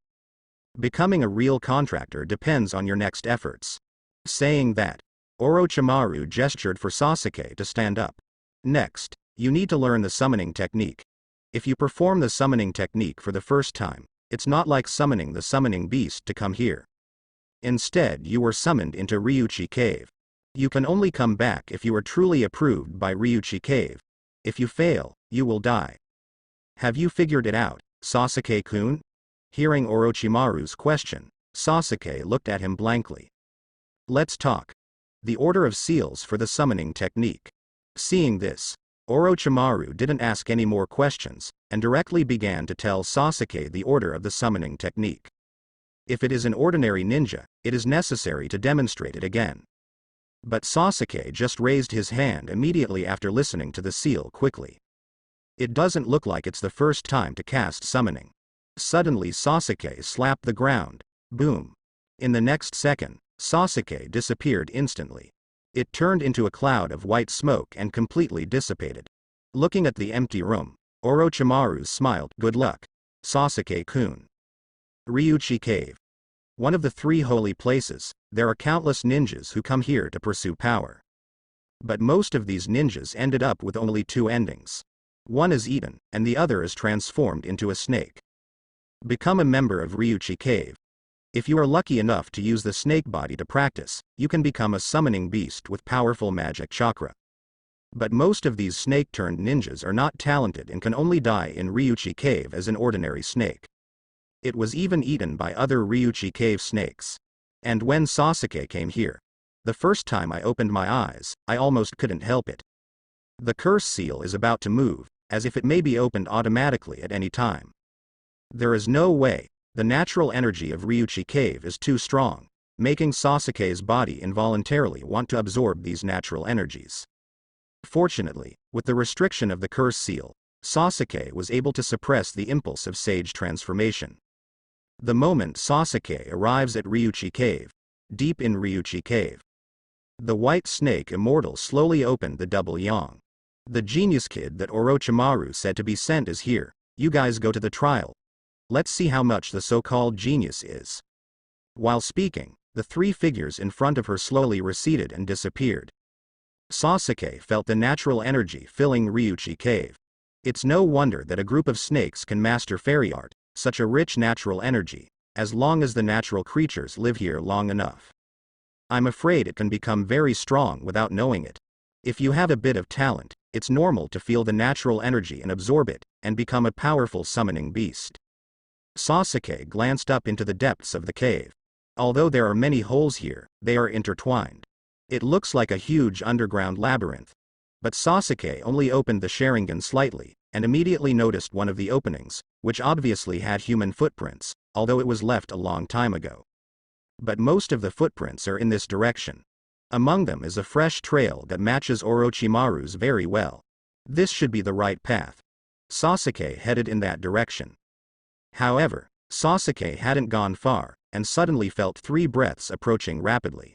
Becoming a real contractor depends on your next efforts. Saying that, Orochimaru gestured for Sasuke to stand up. Next, you need to learn the summoning technique. If you perform the summoning technique for the first time, it's not like summoning the summoning beast to come here. Instead, you were summoned into Ryuchi Cave. You can only come back if you are truly approved by Ryuchi Cave. If you fail, you will die. Have you figured it out, Sasuke-kun? Hearing Orochimaru's question, Sasuke looked at him blankly. Let's talk. The order of seals for the summoning technique. Seeing this, Orochimaru didn't ask any more questions, and directly began to tell Sasuke the order of the summoning technique. If it is an ordinary ninja, it is necessary to demonstrate it again. But Sasuke just raised his hand immediately after listening to the seal quickly. It doesn't look like it's the first time to cast summoning. Suddenly Sasuke slapped the ground. Boom. In the next second, Sasuke disappeared instantly. It turned into a cloud of white smoke and completely dissipated. Looking at the empty room, Orochimaru smiled. Good luck, Sasuke-kun. Ryuchi Cave. One of the three holy places. There are countless ninjas who come here to pursue power. But most of these ninjas ended up with only two endings. One is eaten, and the other is transformed into a snake. Become a member of Ryuchi Cave. If you are lucky enough to use the snake body to practice, you can become a summoning beast with powerful magic chakra. But most of these snake-turned ninjas are not talented and can only die in Ryuchi Cave as an ordinary snake. It was even eaten by other Ryuchi Cave snakes. And when Sasuke came here, the first time I opened my eyes, I almost couldn't help it. The curse seal is about to move, as if it may be opened automatically at any time. There is no way. The natural energy of Ryuchi Cave is too strong, making Sasuke's body involuntarily want to absorb these natural energies. Fortunately, with the restriction of the curse seal, Sasuke was able to suppress the impulse of sage transformation. The moment Sasuke arrives at Ryuchi Cave, deep in Ryuchi Cave, the white snake immortal slowly opened the double yang. The genius kid that Orochimaru said to be sent is here. You guys go to the trial. Let's see how much the so-called genius is. While speaking, the three figures in front of her slowly receded and disappeared. Sasuke felt the natural energy filling Ryuchi Cave. It's no wonder that a group of snakes can master fairy art, such a rich natural energy, as long as the natural creatures live here long enough. I'm afraid it can become very strong without knowing it. If you have a bit of talent, it's normal to feel the natural energy and absorb it, and become a powerful summoning beast. Sasuke glanced up into the depths of the cave. Although there are many holes here, they are intertwined. It looks like a huge underground labyrinth. But Sasuke only opened the Sharingan slightly, and immediately noticed one of the openings, which obviously had human footprints, although it was left a long time ago. But most of the footprints are in this direction. Among them is a fresh trail that matches Orochimaru's very well. This should be the right path. Sasuke headed in that direction. However, Sasuke hadn't gone far, and suddenly felt 3 breaths approaching rapidly.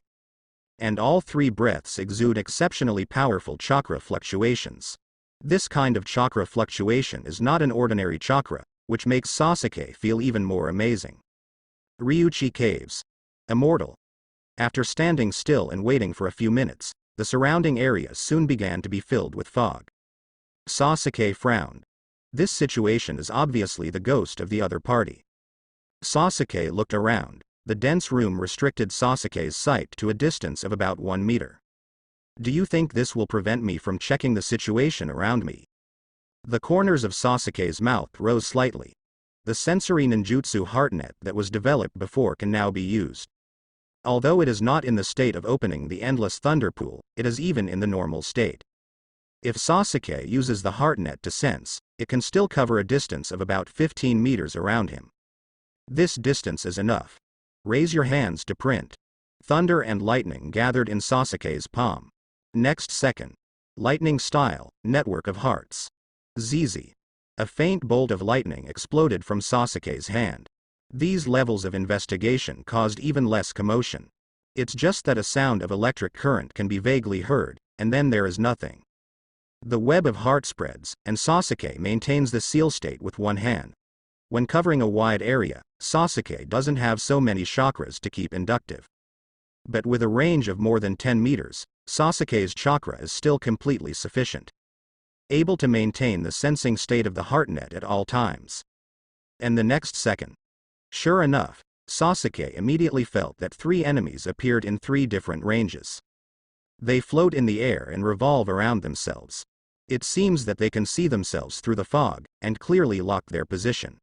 And all 3 breaths exude exceptionally powerful chakra fluctuations. This kind of chakra fluctuation is not an ordinary chakra, which makes Sasuke feel even more amazing. Ryuchi Caves. Immortal. After standing still and waiting for a few minutes, the surrounding area soon began to be filled with fog. Sasuke frowned. This situation is obviously the ghost of the other party. Sasuke looked around. The dense room restricted Sasuke's sight to a distance of about 1 meter. Do you think this will prevent me from checking the situation around me? The corners of Sasuke's mouth rose slightly. The sensory ninjutsu heartnet that was developed before can now be used. Although it is not in the state of opening the endless thunder pool, it is even in the normal state. If Sasuke uses the heartnet to sense, it can still cover a distance of about 15 meters around him. This distance is enough. Raise your hands to print. Thunder and lightning gathered in Sasuke's palm. Next second. Lightning style, network of hearts. ZZ. A faint bolt of lightning exploded from Sasuke's hand. These levels of investigation caused even less commotion. It's just that a sound of electric current can be vaguely heard, and then there is nothing. The web of heart spreads, and Sasuke maintains the seal state with one hand. When covering a wide area, Sasuke doesn't have so many chakras to keep inductive. But with a range of more than 10 meters, Sasuke's chakra is still completely sufficient. Able to maintain the sensing state of the heartnet at all times. And the next second. Sure enough, Sasuke immediately felt that 3 enemies appeared in 3 different ranges. They float in the air and revolve around themselves. It seems that they can see themselves through the fog, and clearly lock their position.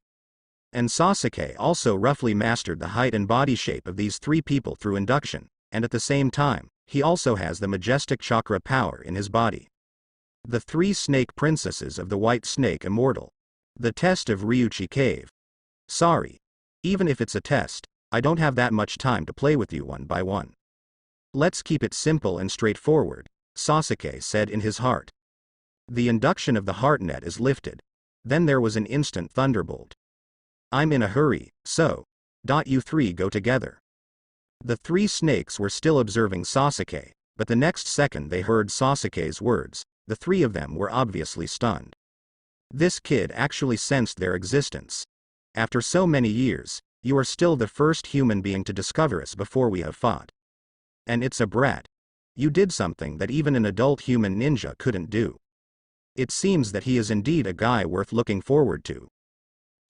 And Sasuke also roughly mastered the height and body shape of these 3 people through induction, and at the same time, he also has the majestic chakra power in his body. The 3 snake princesses of the White Snake Immortal. The test of Ryuchi Cave. Sorry. Even if it's a test, I don't have that much time to play with you one by one. Let's keep it simple and straightforward, Sasuke said in his heart. The induction of the heartnet is lifted. Then there was an instant thunderbolt. I'm in a hurry, so. You 3 go together. The 3 snakes were still observing Sasuke, but the next second they heard Sasuke's words. The 3 of them were obviously stunned. This kid actually sensed their existence. After so many years, you are still the first human being to discover us before we have fought. And it's a brat. You did something that even an adult human ninja couldn't do. It seems that he is indeed a guy worth looking forward to.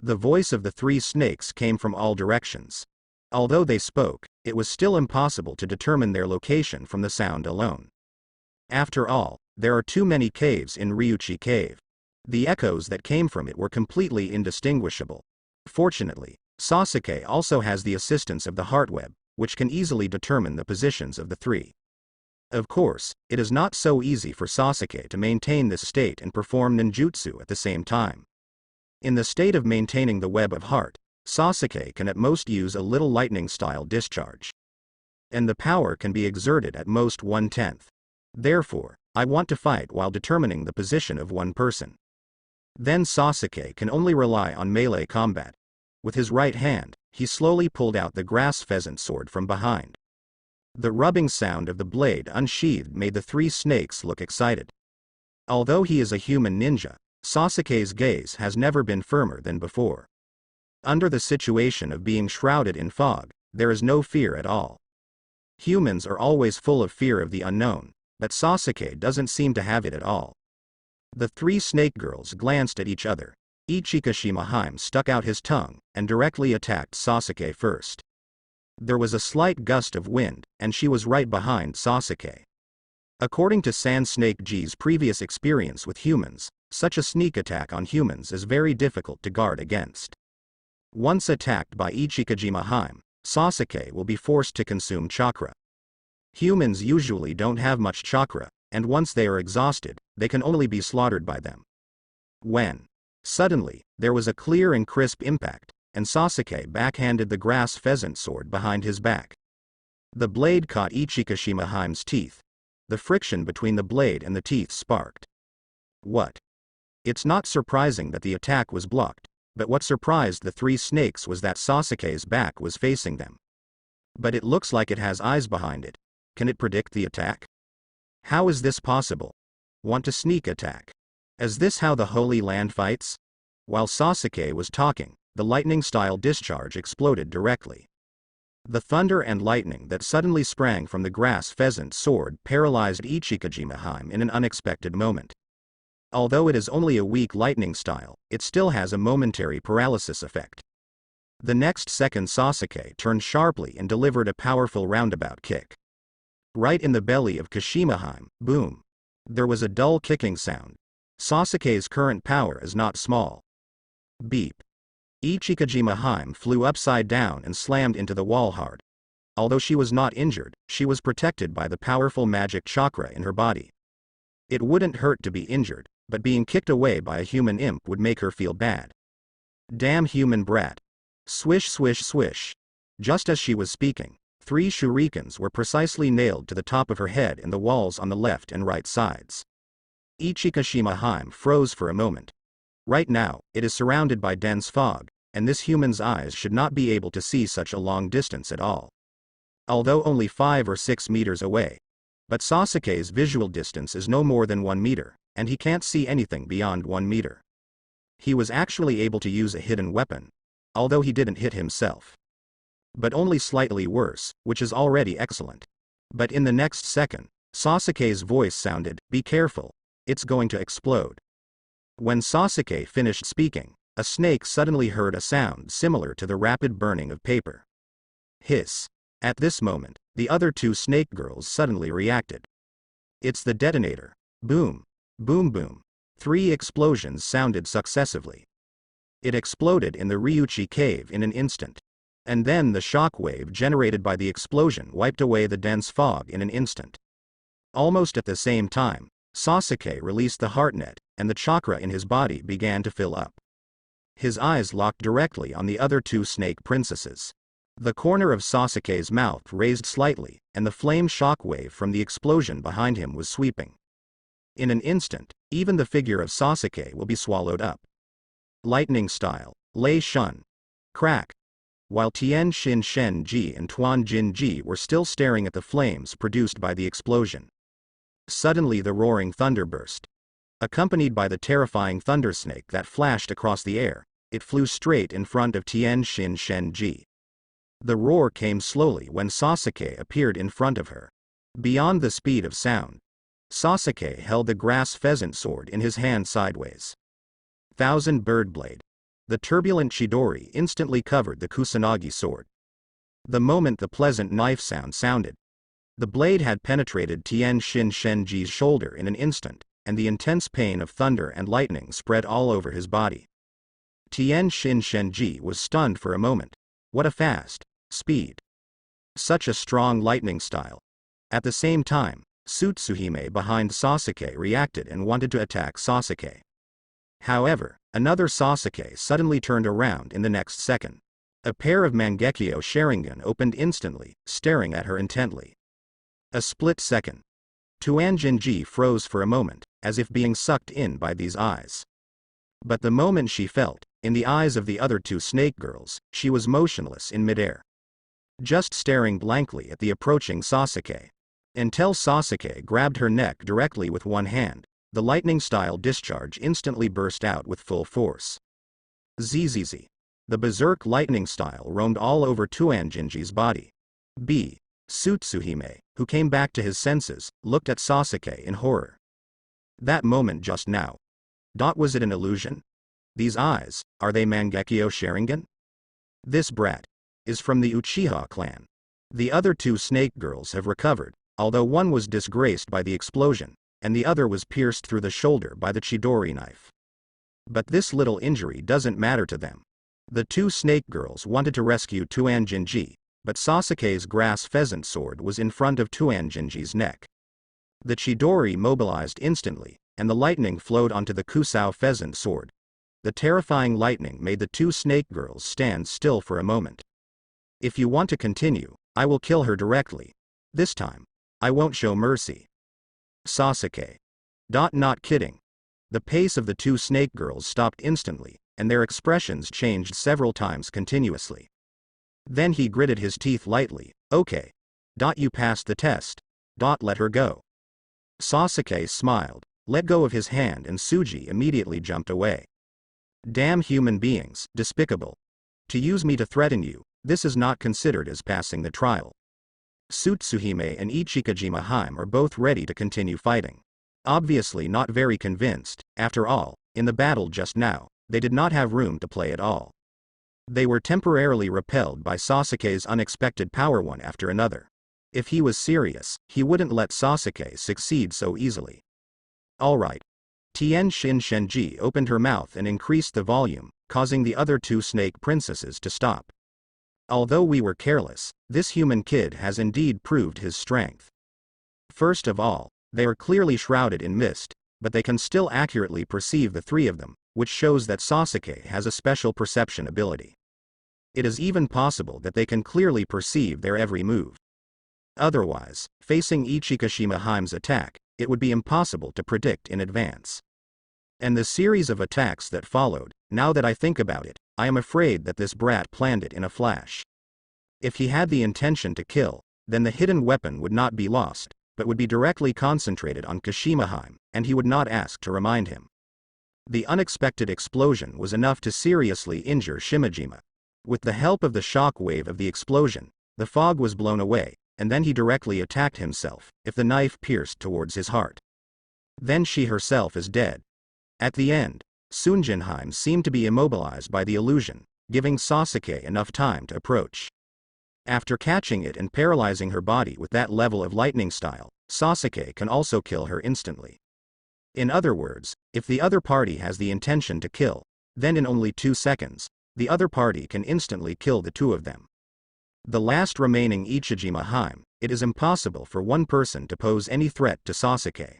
The voice of the 3 snakes came from all directions. Although they spoke, it was still impossible to determine their location from the sound alone. After all, there are too many caves in Ryuchi Cave. The echoes that came from it were completely indistinguishable. Fortunately, Sasuke also has the assistance of the heartweb, which can easily determine the positions of the 3. Of course, it is not so easy for Sasuke to maintain this state and perform ninjutsu at the same time. In the state of maintaining the web of heart, Sasuke can at most use a little lightning-style discharge. And the power can be exerted at most 1/10. Therefore, I want to fight while determining the position of one person. Then Sasuke can only rely on melee combat. With his right hand, he slowly pulled out the grass pheasant sword from behind. The rubbing sound of the blade unsheathed made the three snakes look excited. Although he is a human ninja, Sasuke's gaze has never been firmer than before. Under the situation of being shrouded in fog, there is no fear at all. Humans are always full of fear of the unknown, but Sasuke doesn't seem to have it at all. The three snake girls glanced at each other. Ichikashima stuck out his tongue and directly attacked Sasuke first. There was a slight gust of wind, and she was right behind Sasuke. According to Sand Snake G's previous experience with humans, such a sneak attack on humans is very difficult to guard against. Once attacked by Ichikajima, Sasuke will be forced to consume chakra. Humans usually don't have much chakra, and once they are exhausted, they can only be slaughtered by them. Suddenly, there was a clear and crisp impact, and Sasuke backhanded the grass pheasant sword behind his back. The blade caught Ichikashima's teeth. The friction between the blade and the teeth sparked. What? It's not surprising that the attack was blocked, but what surprised the three snakes was that Sasuke's back was facing them. But it looks like it has eyes behind it. Can it predict the attack? How is this possible? Want to sneak attack? Is this how the Holy Land fights? While Sasuke was talking, the lightning-style discharge exploded directly. The thunder and lightning that suddenly sprang from the grass pheasant sword paralyzed Ichikajima in an unexpected moment. Although it is only a weak lightning style, it still has a momentary paralysis effect. The next second Sasuke turned sharply and delivered a powerful roundabout kick. Right in the belly of Kashima. Boom. There was a dull kicking sound. Sasuke's current power is not small. Beep. Ichikajima flew upside down and slammed into the wall hard. Although she was not injured, she was protected by the powerful magic chakra in her body. It wouldn't hurt to be injured, but being kicked away by a human imp would make her feel bad. Damn human brat. Swish swish swish. Just as she was speaking, 3 shurikens were precisely nailed to the top of her head in the walls on the left and right sides. Ichikashima froze for a moment. Right now, it is surrounded by dense fog, and this human's eyes should not be able to see such a long distance at all. Although only 5 or 6 meters away. But Sasuke's visual distance is no more than 1 meter, and he can't see anything beyond 1 meter. He was actually able to use a hidden weapon, although he didn't hit himself. But only slightly worse, which is already excellent. But in the next second, Sasuke's voice sounded, "Be careful, it's going to explode." When Sasuke finished speaking, a snake suddenly heard a sound similar to the rapid burning of paper. Hiss. At this moment, the other 2 snake girls suddenly reacted. It's the detonator. Boom. Boom boom. 3 explosions sounded successively. It exploded in the Ryuchi cave in an instant. And then the shock wave generated by the explosion wiped away the dense fog in an instant. Almost at the same time, Sasuke released the heart net, and the chakra in his body began to fill up. His eyes locked directly on the other 2 snake princesses. The corner of Sasuke's mouth raised slightly, and the flame shock wave from the explosion behind him was sweeping. In an instant, even the figure of Sasuke will be swallowed up. Lightning style, Lei Shun. Crack. While Tiantian Shen Ji and Tuan Jin Ji were still staring at the flames produced by the explosion. Suddenly the roaring thunder burst. Accompanied by the terrifying thunder snake that flashed across the air, it flew straight in front of Tiantian Shen Ji. The roar came slowly when Sasuke appeared in front of her. Beyond the speed of sound, Sasuke held the grass pheasant sword in his hand sideways. Thousand Bird Blade. The turbulent Chidori instantly covered the Kusanagi sword. The moment the pleasant knife sounded, the blade had penetrated Tiantian Shenji's shoulder in an instant, and the intense pain of thunder and lightning spread all over his body. Tiantian Shenji was stunned for a moment. What a fast speed. Such a strong lightning style. At the same time, Tsutsuhime behind Sasuke reacted and wanted to attack Sasuke. However, another Sasuke suddenly turned around in the next second. A pair of Mangekyo Sharingan opened instantly, staring at her intently. A split second. Tuan Jinji froze for a moment, as if being sucked in by these eyes. But the moment she felt, in the eyes of the other two snake girls, she was motionless in midair, just staring blankly at the approaching Sasuke. Until Sasuke grabbed her neck directly with one hand, the lightning-style discharge instantly burst out with full force. Zzz. The berserk lightning style roamed all over Tuanjinji's body. Tsutsuhime, who came back to his senses, looked at Sasuke in horror. That moment just now. Was it an illusion? These eyes, are they Mangekyo Sharingan? This brat is from the Uchiha clan. The other two snake girls have recovered, although one was disgraced by the explosion, and the other was pierced through the shoulder by the Chidori knife. But this little injury doesn't matter to them. The two snake girls wanted to rescue Tuanjinji, but Sasuke's grass pheasant sword was in front of Tuanjinji's neck. The Chidori mobilized instantly, and the lightning flowed onto the Kusao pheasant sword. The terrifying lightning made the two snake girls stand still for a moment. If you want to continue, I will kill her directly. This time, I won't show mercy. Sasuke. Not kidding. The pace of the two snake girls stopped instantly, and their expressions changed several times continuously. Then he gritted his teeth lightly. Okay. You passed the test. Let her go. Sasuke smiled, let go of his hand, and Tsuji immediately jumped away. Damn human beings, despicable. To use me to threaten you, this is not considered as passing the trial. Tsutsuhime and Ichikajima Haim are both ready to continue fighting. Obviously not very convinced. After all, in the battle just now, they did not have room to play at all. They were temporarily repelled by Sasuke's unexpected power one after another. If he was serious, he wouldn't let Sasuke succeed so easily. Alright. Tiantian Shenji opened her mouth and increased the volume, causing the other two snake princesses to stop. Although we were careless, this human kid has indeed proved his strength. First of all, they are clearly shrouded in mist, but they can still accurately perceive the three of them, which shows that Sasuke has a special perception ability. It is even possible that they can clearly perceive their every move. Otherwise, facing Ichikashima Haim's attack, it would be impossible to predict in advance. And the series of attacks that followed, now that I think about it, I am afraid that this brat planned it in a flash. If he had the intention to kill, then the hidden weapon would not be lost, but would be directly concentrated on Kashima Haim, and he would not ask to remind him. The unexpected explosion was enough to seriously injure Shimajima. With the help of the shock wave of the explosion, the fog was blown away, and then he directly attacked himself, if the knife pierced towards his heart. Then she herself is dead. At the end, Sunjinheim seemed to be immobilized by the illusion, giving Sasuke enough time to approach. After catching it and paralyzing her body with that level of lightning style, Sasuke can also kill her instantly. In other words, if the other party has the intention to kill, then in only 2 seconds, the other party can instantly kill the two of them. The last remaining Ichijima Haim, it is impossible for one person to pose any threat to Sasuke.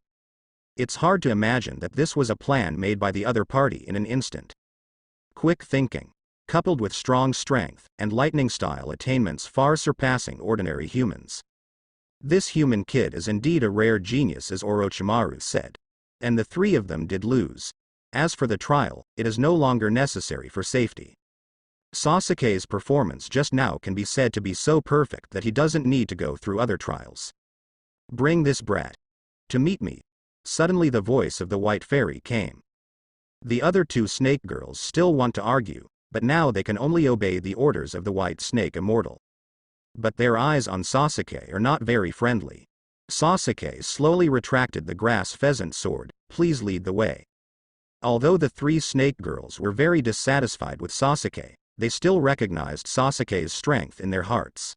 It's hard to imagine that this was a plan made by the other party in an instant. Quick thinking, coupled with strong strength and lightning-style attainments far surpassing ordinary humans. This human kid is indeed a rare genius, as Orochimaru said. And the three of them did lose. As for the trial, it is no longer necessary for safety. Sasuke's performance just now can be said to be so perfect that he doesn't need to go through other trials. Bring this brat to meet me. Suddenly the voice of the white fairy came. The other two snake girls still want to argue, but now they can only obey the orders of the white snake immortal. But their eyes on Sasuke are not very friendly. Sasuke slowly retracted the grass pheasant sword. Please lead the way. Although the three snake girls were very dissatisfied with Sasuke, they still recognized Sasuke's strength in their hearts.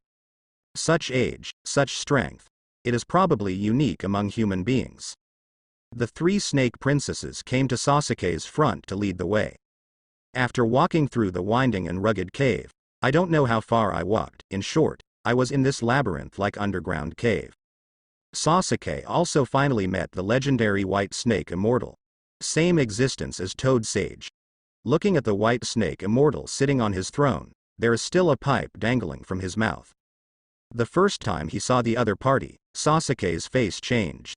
Such age, such strength. It is probably unique among human beings. The three snake princesses came to Sasuke's front to lead the way. After walking through the winding and rugged cave, I don't know how far I walked. In short, I was in this labyrinth-like underground cave. Sasuke also finally met the legendary white snake immortal. Same existence as Toad Sage. Looking at the white snake immortal sitting on his throne, there is still a pipe dangling from his mouth. The first time he saw the other party, Sasuke's face changed.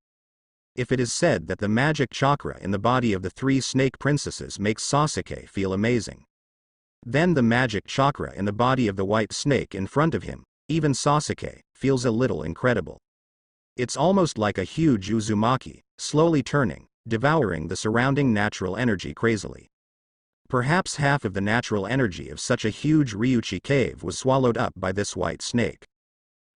If it is said that the magic chakra in the body of the three snake princesses makes Sasuke feel amazing, Then the magic chakra in the body of the white snake in front of him, even Sasuke, feels a little incredible. It's almost like a huge Uzumaki, slowly turning, devouring the surrounding natural energy crazily. Perhaps half of the natural energy of such a huge Ryuchi cave was swallowed up by this white snake.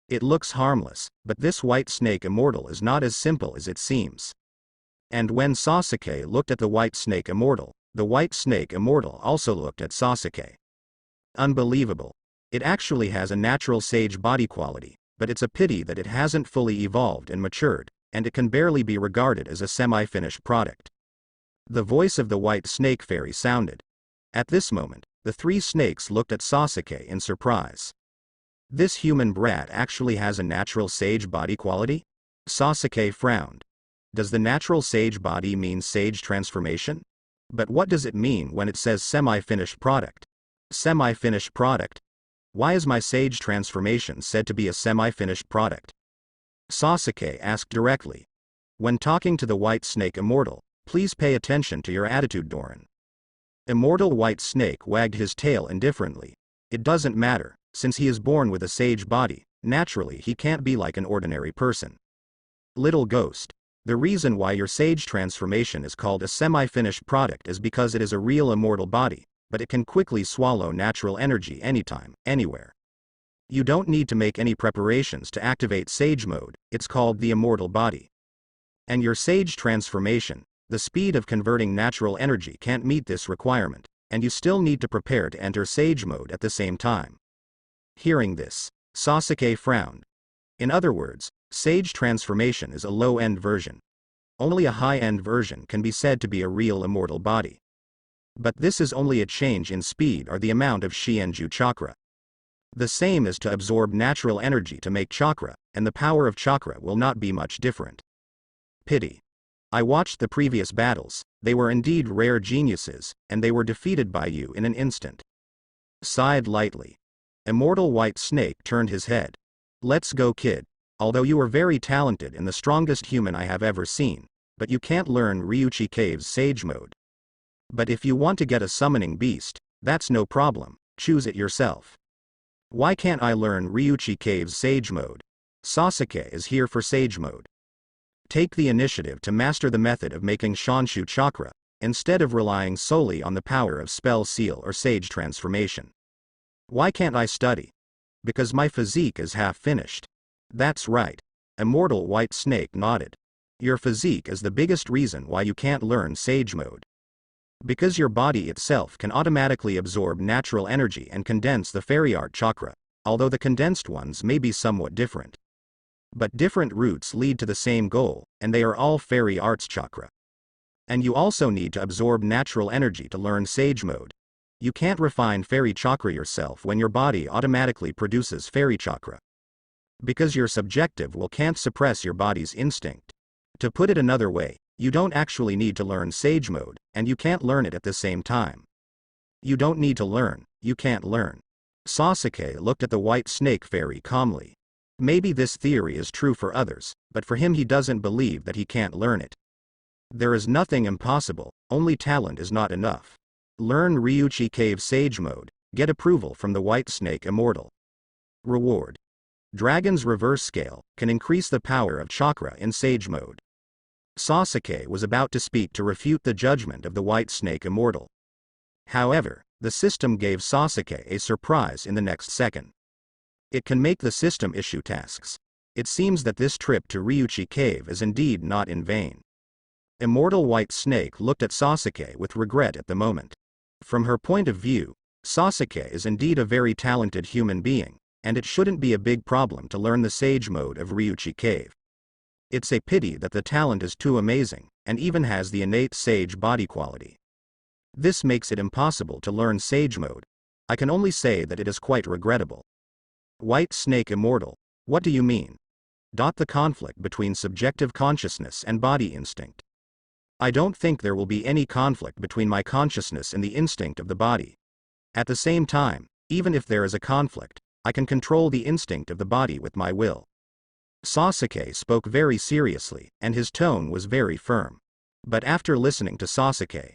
It looks harmless, but this white snake immortal is not as simple as it seems. And when Sasuke looked at the white snake immortal, the white snake immortal also looked at Sasuke. Unbelievable. It actually has a natural sage body quality, but it's a pity that it hasn't fully evolved and matured, and it can barely be regarded as a semi-finished product. The voice of the white snake fairy sounded. At this moment, the three snakes looked at Sasuke in surprise. This human brat actually has a natural sage body quality? Sasuke frowned. Does the natural sage body mean sage transformation? But what does it mean when it says semi-finished product? Semi-finished product? Why is my sage transformation said to be a semi-finished product? Sasuke asked directly. When talking to the white snake immortal, please pay attention to your attitude, Doran. Immortal white snake wagged his tail indifferently. It doesn't matter, since he is born with a sage body, naturally he can't be like an ordinary person. Little ghost. The reason why your sage transformation is called a semi-finished product is because it is a real immortal body, but it can quickly swallow natural energy anytime, anywhere. You don't need to make any preparations to activate sage mode, it's called the immortal body. And your sage transformation, the speed of converting natural energy can't meet this requirement, and you still need to prepare to enter sage mode at the same time. Hearing this, Sasuke frowned. In other words, sage transformation is a low-end version. Only a high-end version can be said to be a real immortal body. But this is only a change in speed or the amount of Shienju chakra. The same is to absorb natural energy to make chakra, and the power of chakra will not be much different. Pity. I watched the previous battles, they were indeed rare geniuses, and they were defeated by you in an instant. Sighed lightly. Immortal white snake turned his head. Let's go, kid. Although you are very talented and the strongest human I have ever seen, but you can't learn Ryuchi Cave's sage mode. But if you want to get a summoning beast, that's no problem, choose it yourself. Why can't I learn Ryuchi Cave's sage mode? Sasuke is here for sage mode. Take the initiative to master the method of making Shanshu chakra, instead of relying solely on the power of spell seal or sage transformation. Why can't I study? Because my physique is half finished. That's right. Immortal white snake nodded. Your physique is the biggest reason why you can't learn sage mode. Because your body itself can automatically absorb natural energy and condense the fairy art chakra, although the condensed ones may be somewhat different. But different routes lead to the same goal, and they are all fairy arts chakra. And you also need to absorb natural energy to learn sage mode. You can't refine fairy chakra yourself when your body automatically produces fairy chakra. Because your subjective will can't suppress your body's instinct. To put it another way, you don't actually need to learn sage mode, and you can't learn it at the same time. You don't need to learn, you can't learn. Sasuke looked at the white snake fairy calmly. Maybe this theory is true for others, but for him he doesn't believe that he can't learn it. There is nothing impossible, only talent is not enough. Learn Ryuchi Cave Sage Mode, get approval from the White Snake Immortal. Reward. Dragon's Reverse Scale, can increase the power of chakra in Sage Mode. Sasuke was about to speak to refute the judgment of the White Snake Immortal. However, the system gave Sasuke a surprise in the next second. It can make the system issue tasks. It seems that this trip to Ryuchi Cave is indeed not in vain. Immortal White Snake looked at Sasuke with regret at the moment. From her point of view, Sasuke is indeed a very talented human being, and it shouldn't be a big problem to learn the Sage Mode of Ryuchi Cave. It's a pity that the talent is too amazing, and even has the innate Sage body quality. This makes it impossible to learn Sage Mode. I can only say that it is quite regrettable. White Snake Immortal, what do you mean? The conflict between subjective consciousness and body instinct. I don't think there will be any conflict between my consciousness and the instinct of the body. At the same time, even if there is a conflict, I can control the instinct of the body with my will. Sasuke spoke very seriously, and his tone was very firm. But after listening to Sasuke,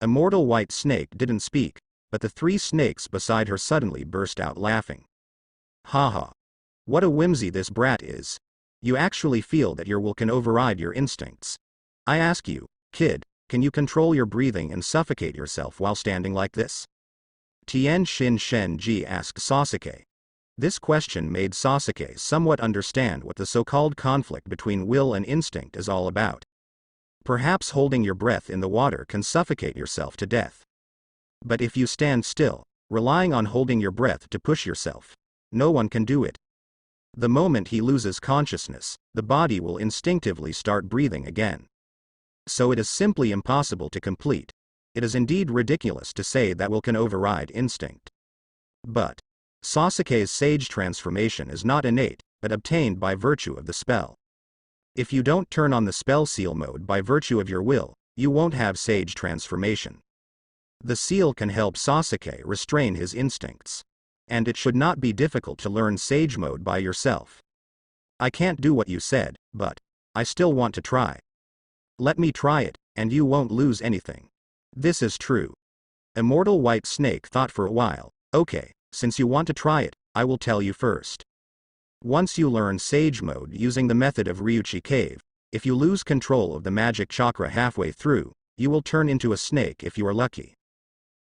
Immortal White Snake didn't speak, but the 3 snakes beside her suddenly burst out laughing. Haha. What a whimsy this brat is. You actually feel that your will can override your instincts. I ask you, kid, can you control your breathing and suffocate yourself while standing like this? Tiantian Shenji asked Sasuke. This question made Sasuke somewhat understand what the so-called conflict between will and instinct is all about. Perhaps holding your breath in the water can suffocate yourself to death. But if you stand still, relying on holding your breath to push yourself, no one can do it. The moment he loses consciousness, the body will instinctively start breathing again. So it is simply impossible to complete. It is indeed ridiculous to say that will can override instinct. But Sasuke's sage transformation is not innate, but obtained by virtue of the spell. If you don't turn on the spell seal mode by virtue of your will, you won't have sage transformation. The seal can help Sasuke restrain his instincts. And it should not be difficult to learn sage mode by yourself. I can't do what you said, but I still want to try. Let me try it, and you won't lose anything. This is true. Immortal White Snake thought for a while. Okay, since you want to try it, I will tell you first. Once you learn sage mode using the method of Ryuchi Cave, if you lose control of the magic chakra halfway through, you will turn into a snake if you are lucky.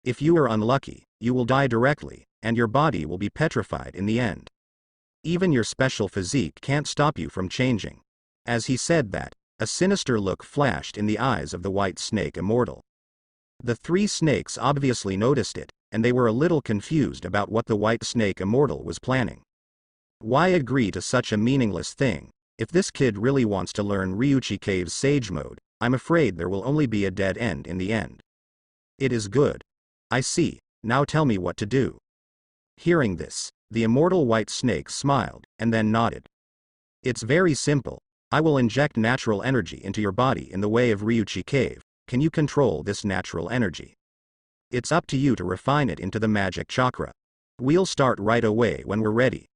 If you are unlucky, you will die directly, and your body will be petrified in the end. Even your special physique can't stop you from changing. As he said that, a sinister look flashed in the eyes of the White Snake Immortal. The 3 snakes obviously noticed it, and they were a little confused about what the White Snake Immortal was planning. Why agree to such a meaningless thing? If this kid really wants to learn Ryuchi Cave's sage mode, I'm afraid there will only be a dead end in the end. It is good. I see, now tell me what to do. Hearing this, the immortal White Snake smiled, and then nodded. It's very simple. I will inject natural energy into your body in the way of Ryuchi Cave. Can you control this natural energy? It's up to you to refine it into the magic chakra. We'll start right away when we're ready.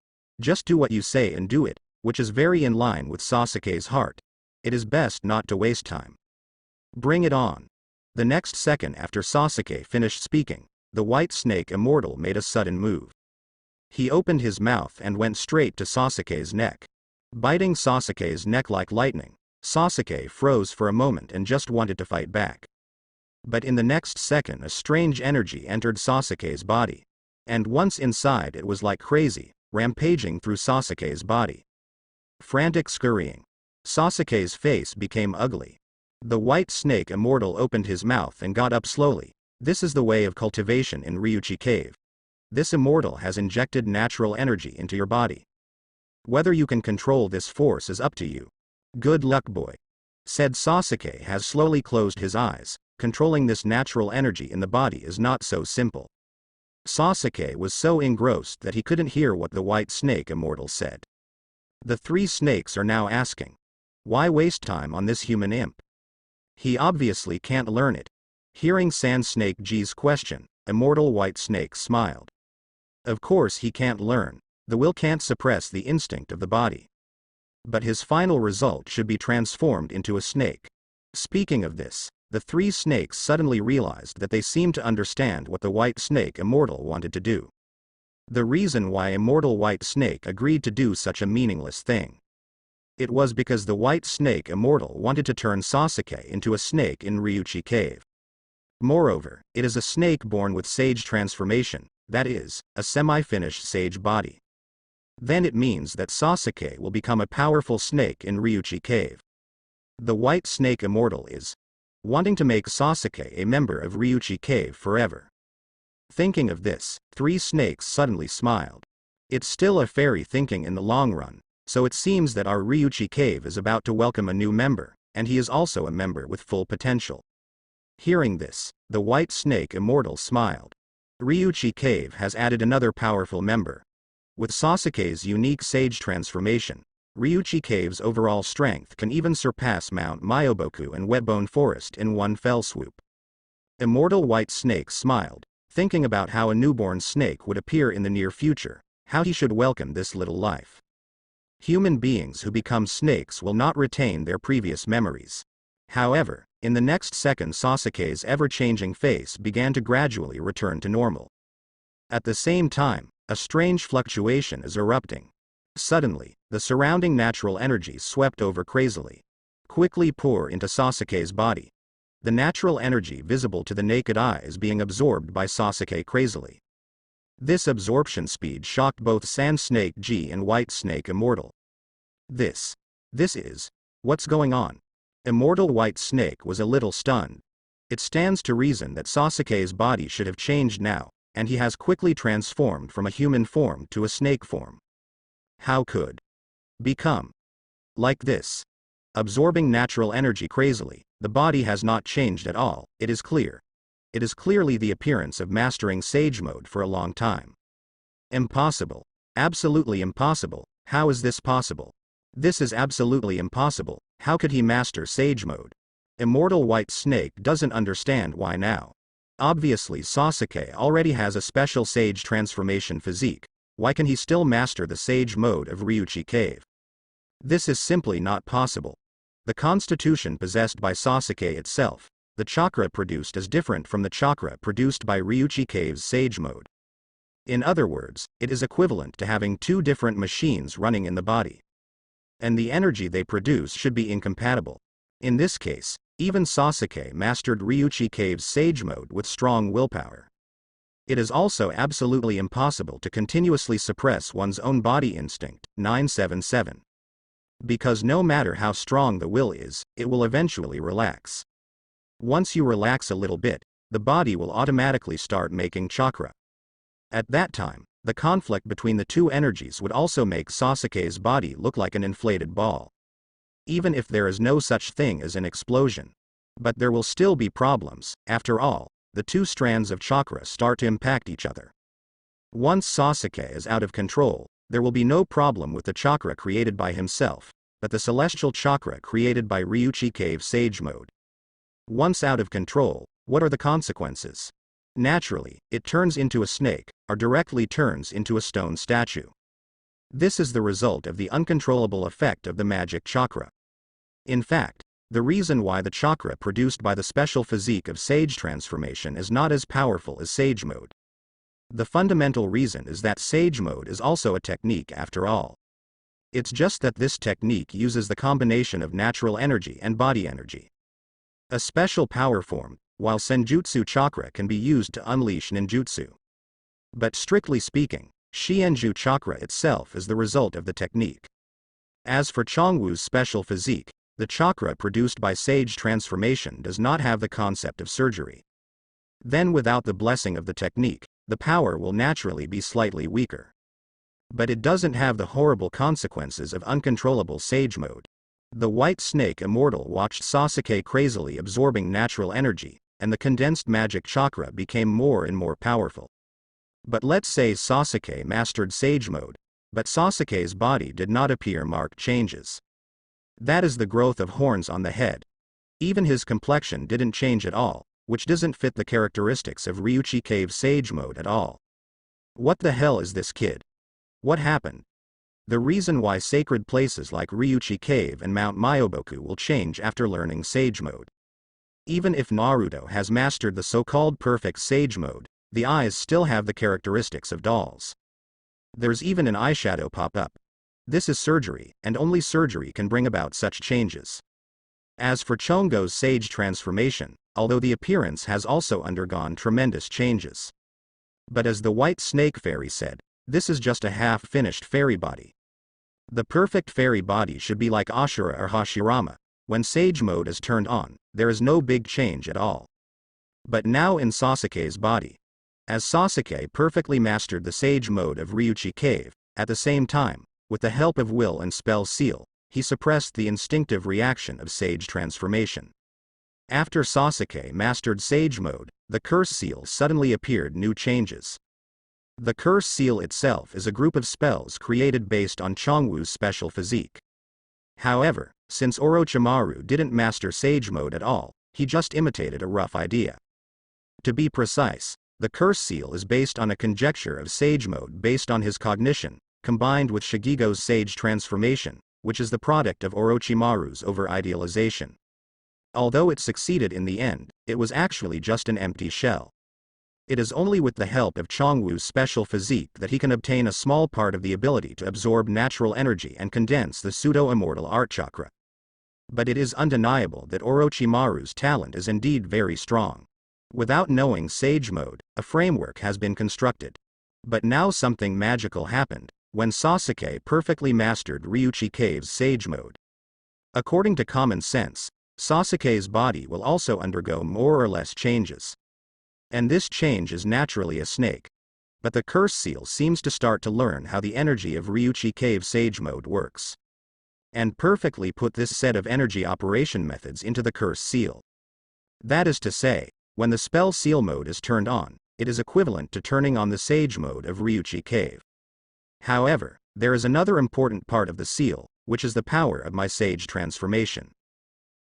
Just do what you say and do it, which is very in line with Sasuke's heart. It is best not to waste time. Bring it on. The next second after Sasuke finished speaking, the White Snake Immortal made a sudden move. He opened his mouth and went straight to Sasuke's neck. Biting Sasuke's neck like lightning, Sasuke froze for a moment and just wanted to fight back. But in the next second a strange energy entered Sasuke's body. And once inside it was like crazy, rampaging through Sasuke's body. Frantic scurrying. Sasuke's face became ugly. The White Snake Immortal opened his mouth and got up slowly. This is the way of cultivation in Ryuchi Cave. This immortal has injected natural energy into your body. Whether you can control this force is up to you. Good luck, boy. Said Sasuke has slowly closed his eyes. Controlling this natural energy in the body is not so simple. Sasuke was so engrossed that he couldn't hear what the White Snake Immortal said. The 3 snakes are now asking, why waste time on this human imp? He obviously can't learn it. Hearing Sand Snake G's question, Immortal White Snake smiled. Of course he can't learn. The will can't suppress the instinct of the body. But his final result should be transformed into a snake. Speaking of this, the 3 snakes suddenly realized that they seemed to understand what the White Snake Immortal wanted to do. The reason why Immortal White Snake agreed to do such a meaningless thing. It was because the White Snake Immortal wanted to turn Sasuke into a snake in Ryuchi Cave. Moreover, it is a snake born with sage transformation, that is, a semi-finished sage body. Then it means that Sasuke will become a powerful snake in Ryuchi Cave. The White Snake Immortal is wanting to make Sasuke a member of Ryuchi Cave forever. Thinking of this, 3 snakes suddenly smiled. It's still a fairy thinking in the long run. So it seems that our Ryuchi Cave is about to welcome a new member, and he is also a member with full potential. Hearing this, the White Snake Immortal smiled. Ryuchi Cave has added another powerful member. With Sasuke's unique sage transformation, Ryuchi Cave's overall strength can even surpass Mount Myoboku and Wetbone Forest in one fell swoop. Immortal White Snake smiled, thinking about how a newborn snake would appear in the near future, how he should welcome this little life. Human beings who become snakes will not retain their previous memories. However, In the next second, Sasuke's ever-changing face began to gradually return to normal. At the same time, a strange fluctuation is erupting. Suddenly, the surrounding natural energy swept over crazily. Quickly pour into Sasuke's body. The natural energy visible to the naked eye is being absorbed by Sasuke crazily. This absorption speed shocked both Sand Snake G and White Snake Immortal. This is, what's going on? Immortal White Snake was a little stunned. It stands to reason that Sasuke's body should have changed now, and he has quickly transformed from a human form to a snake form. How could become like this? Absorbing natural energy crazily, the body has not changed at all, it is clear. It is clearly the appearance of mastering Sage Mode for a long time. Impossible. Absolutely impossible. How is this possible? This is absolutely impossible. How could he master Sage Mode? Immortal White Snake doesn't understand why now. Obviously Sasuke already has a special Sage transformation physique. Why can he still master the Sage Mode of Ryuchi Cave? This is simply not possible. The constitution possessed by Sasuke itself, the chakra produced, is different from the chakra produced by Ryuchi Cave's Sage Mode. In other words, it is equivalent to having two different machines running in the body. And the energy they produce should be incompatible. In this case, even Sasuke mastered Ryuchi Cave's Sage Mode with strong willpower. It is also absolutely impossible to continuously suppress one's own body instinct. 977. Because no matter how strong the will is, it will eventually relax. Once you relax a little bit, the body will automatically start making chakra. At that time, the conflict between the two energies would also make Sasuke's body look like an inflated ball. Even if there is no such thing as an explosion. But there will still be problems. After all, the two strands of chakra start to impact each other. Once Sasuke is out of control, there will be no problem with the chakra created by himself, but the celestial chakra created by Ryuchi Cave Sage Mode. Once out of control, what are the consequences? Naturally, it turns into a snake, or directly turns into a stone statue. This is the result of the uncontrollable effect of the magic chakra. In fact, the reason why the chakra produced by the special physique of Sage transformation is not as powerful as Sage Mode. The fundamental reason is that Sage Mode is also a technique after all. It's just that this technique uses the combination of natural energy and body energy. A special power form, while Senjutsu chakra can be used to unleash ninjutsu. But strictly speaking, Shienju chakra itself is the result of the technique. As for Chongwu's special physique, the chakra produced by Sage transformation does not have the concept of surgery. Then without the blessing of the technique, the power will naturally be slightly weaker. But it doesn't have the horrible consequences of uncontrollable Sage Mode. The White Snake Immortal watched Sasuke crazily absorbing natural energy, and the condensed magic chakra became more and more powerful. But let's say Sasuke mastered Sage Mode, but Sasuke's body did not appear marked changes. That is the growth of horns on the head. Even his complexion didn't change at all, which doesn't fit the characteristics of Ryuchi Cave Sage Mode at all. What the hell is this kid? What happened? The reason why sacred places like Ryuchi Cave and Mount Myoboku will change after learning Sage Mode. Even if Naruto has mastered the so-called perfect Sage Mode, the eyes still have the characteristics of dolls. There's even an eyeshadow pop-up. This is surgery, and only surgery can bring about such changes. As for Chongo's Sage transformation, although the appearance has also undergone tremendous changes. But as the White Snake Fairy said, this is just a half-finished fairy body. The perfect fairy body should be like Ashura or Hashirama. When Sage Mode is turned on, there is no big change at all. But now in Sasuke's body. As Sasuke perfectly mastered the Sage Mode of Ryuchi Cave, at the same time, with the help of will and spell seal, he suppressed the instinctive reaction of Sage transformation. After Sasuke mastered Sage Mode, the curse seal suddenly appeared new changes. The curse seal itself is a group of spells created based on Chongwu's special physique. However, since Orochimaru didn't master Sage Mode at all, he just imitated a rough idea. To be precise, the curse seal is based on a conjecture of Sage Mode based on his cognition, combined with Shigigo's Sage transformation, which is the product of Orochimaru's over-idealization. Although it succeeded in the end, it was actually just an empty shell. It is only with the help of Chongwu's special physique that he can obtain a small part of the ability to absorb natural energy and condense the pseudo-immortal art chakra. But it is undeniable that Orochimaru's talent is indeed very strong. Without knowing Sage Mode, a framework has been constructed. But now something magical happened, when Sasuke perfectly mastered Ryuchi Cave's Sage Mode. According to common sense, Sasuke's body will also undergo more or less changes. And this change is naturally a snake. But the curse seal seems to start to learn how the energy of Ryuchi Cave Sage Mode works. And perfectly put this set of energy operation methods into the curse seal. That is to say, when the spell seal mode is turned on, it is equivalent to turning on the Sage Mode of Ryuchi Cave. However, there is another important part of the seal, which is the power of my Sage transformation.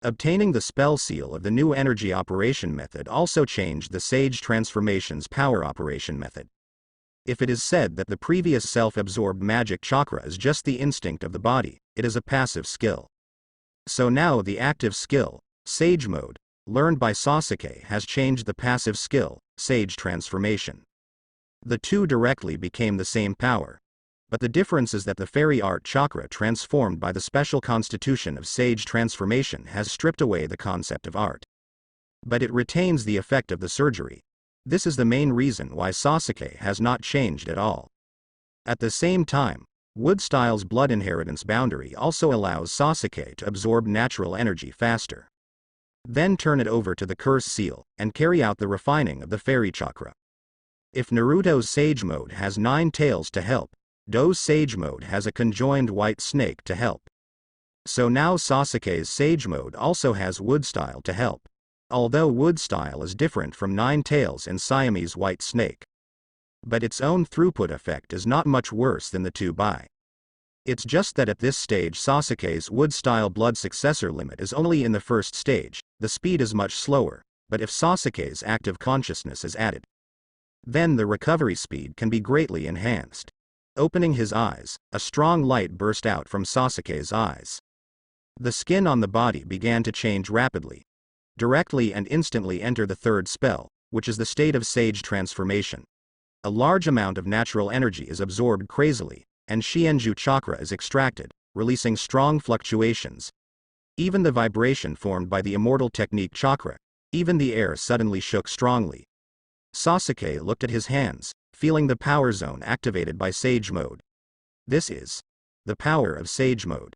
Obtaining the spell seal of the new energy operation method also changed the Sage transformation's power operation method. If it is said that the previous self-absorbed magic chakra is just the instinct of the body, it is a passive skill. So now the active skill, Sage Mode, learned by Sasuke has changed the passive skill, Sage transformation. The two directly became the same power. But the difference is that the fairy art chakra transformed by the special constitution of Sage transformation has stripped away the concept of art. But it retains the effect of the surgery. This is the main reason why Sasuke has not changed at all. At the same time, Wood-style's blood inheritance boundary also allows Sasuke to absorb natural energy faster. Then turn it over to the curse seal, and carry out the refining of the fairy chakra. If Naruto's Sage Mode has 9 tails to help, Do's Sage Mode has a conjoined white snake to help. So now Sasuke's Sage Mode also has Wood-style to help. Although Wood-style is different from 9 tails and Siamese white snake. But its own throughput effect is not much worse than the 2x. It's just that at this stage Sasuke's Wood-style blood successor limit is only in the first stage, the speed is much slower, but if Sasuke's active consciousness is added, then the recovery speed can be greatly enhanced. Opening his eyes, a strong light burst out from Sasuke's eyes. The skin on the body began to change rapidly. Directly and instantly enter the third spell, which is the state of Sage transformation. A large amount of natural energy is absorbed crazily, and Shienju chakra is extracted, releasing strong fluctuations. Even the vibration formed by the immortal technique chakra, even the air suddenly shook strongly. Sasuke looked at his hands, feeling the power zone activated by Sage Mode. This is the power of Sage Mode.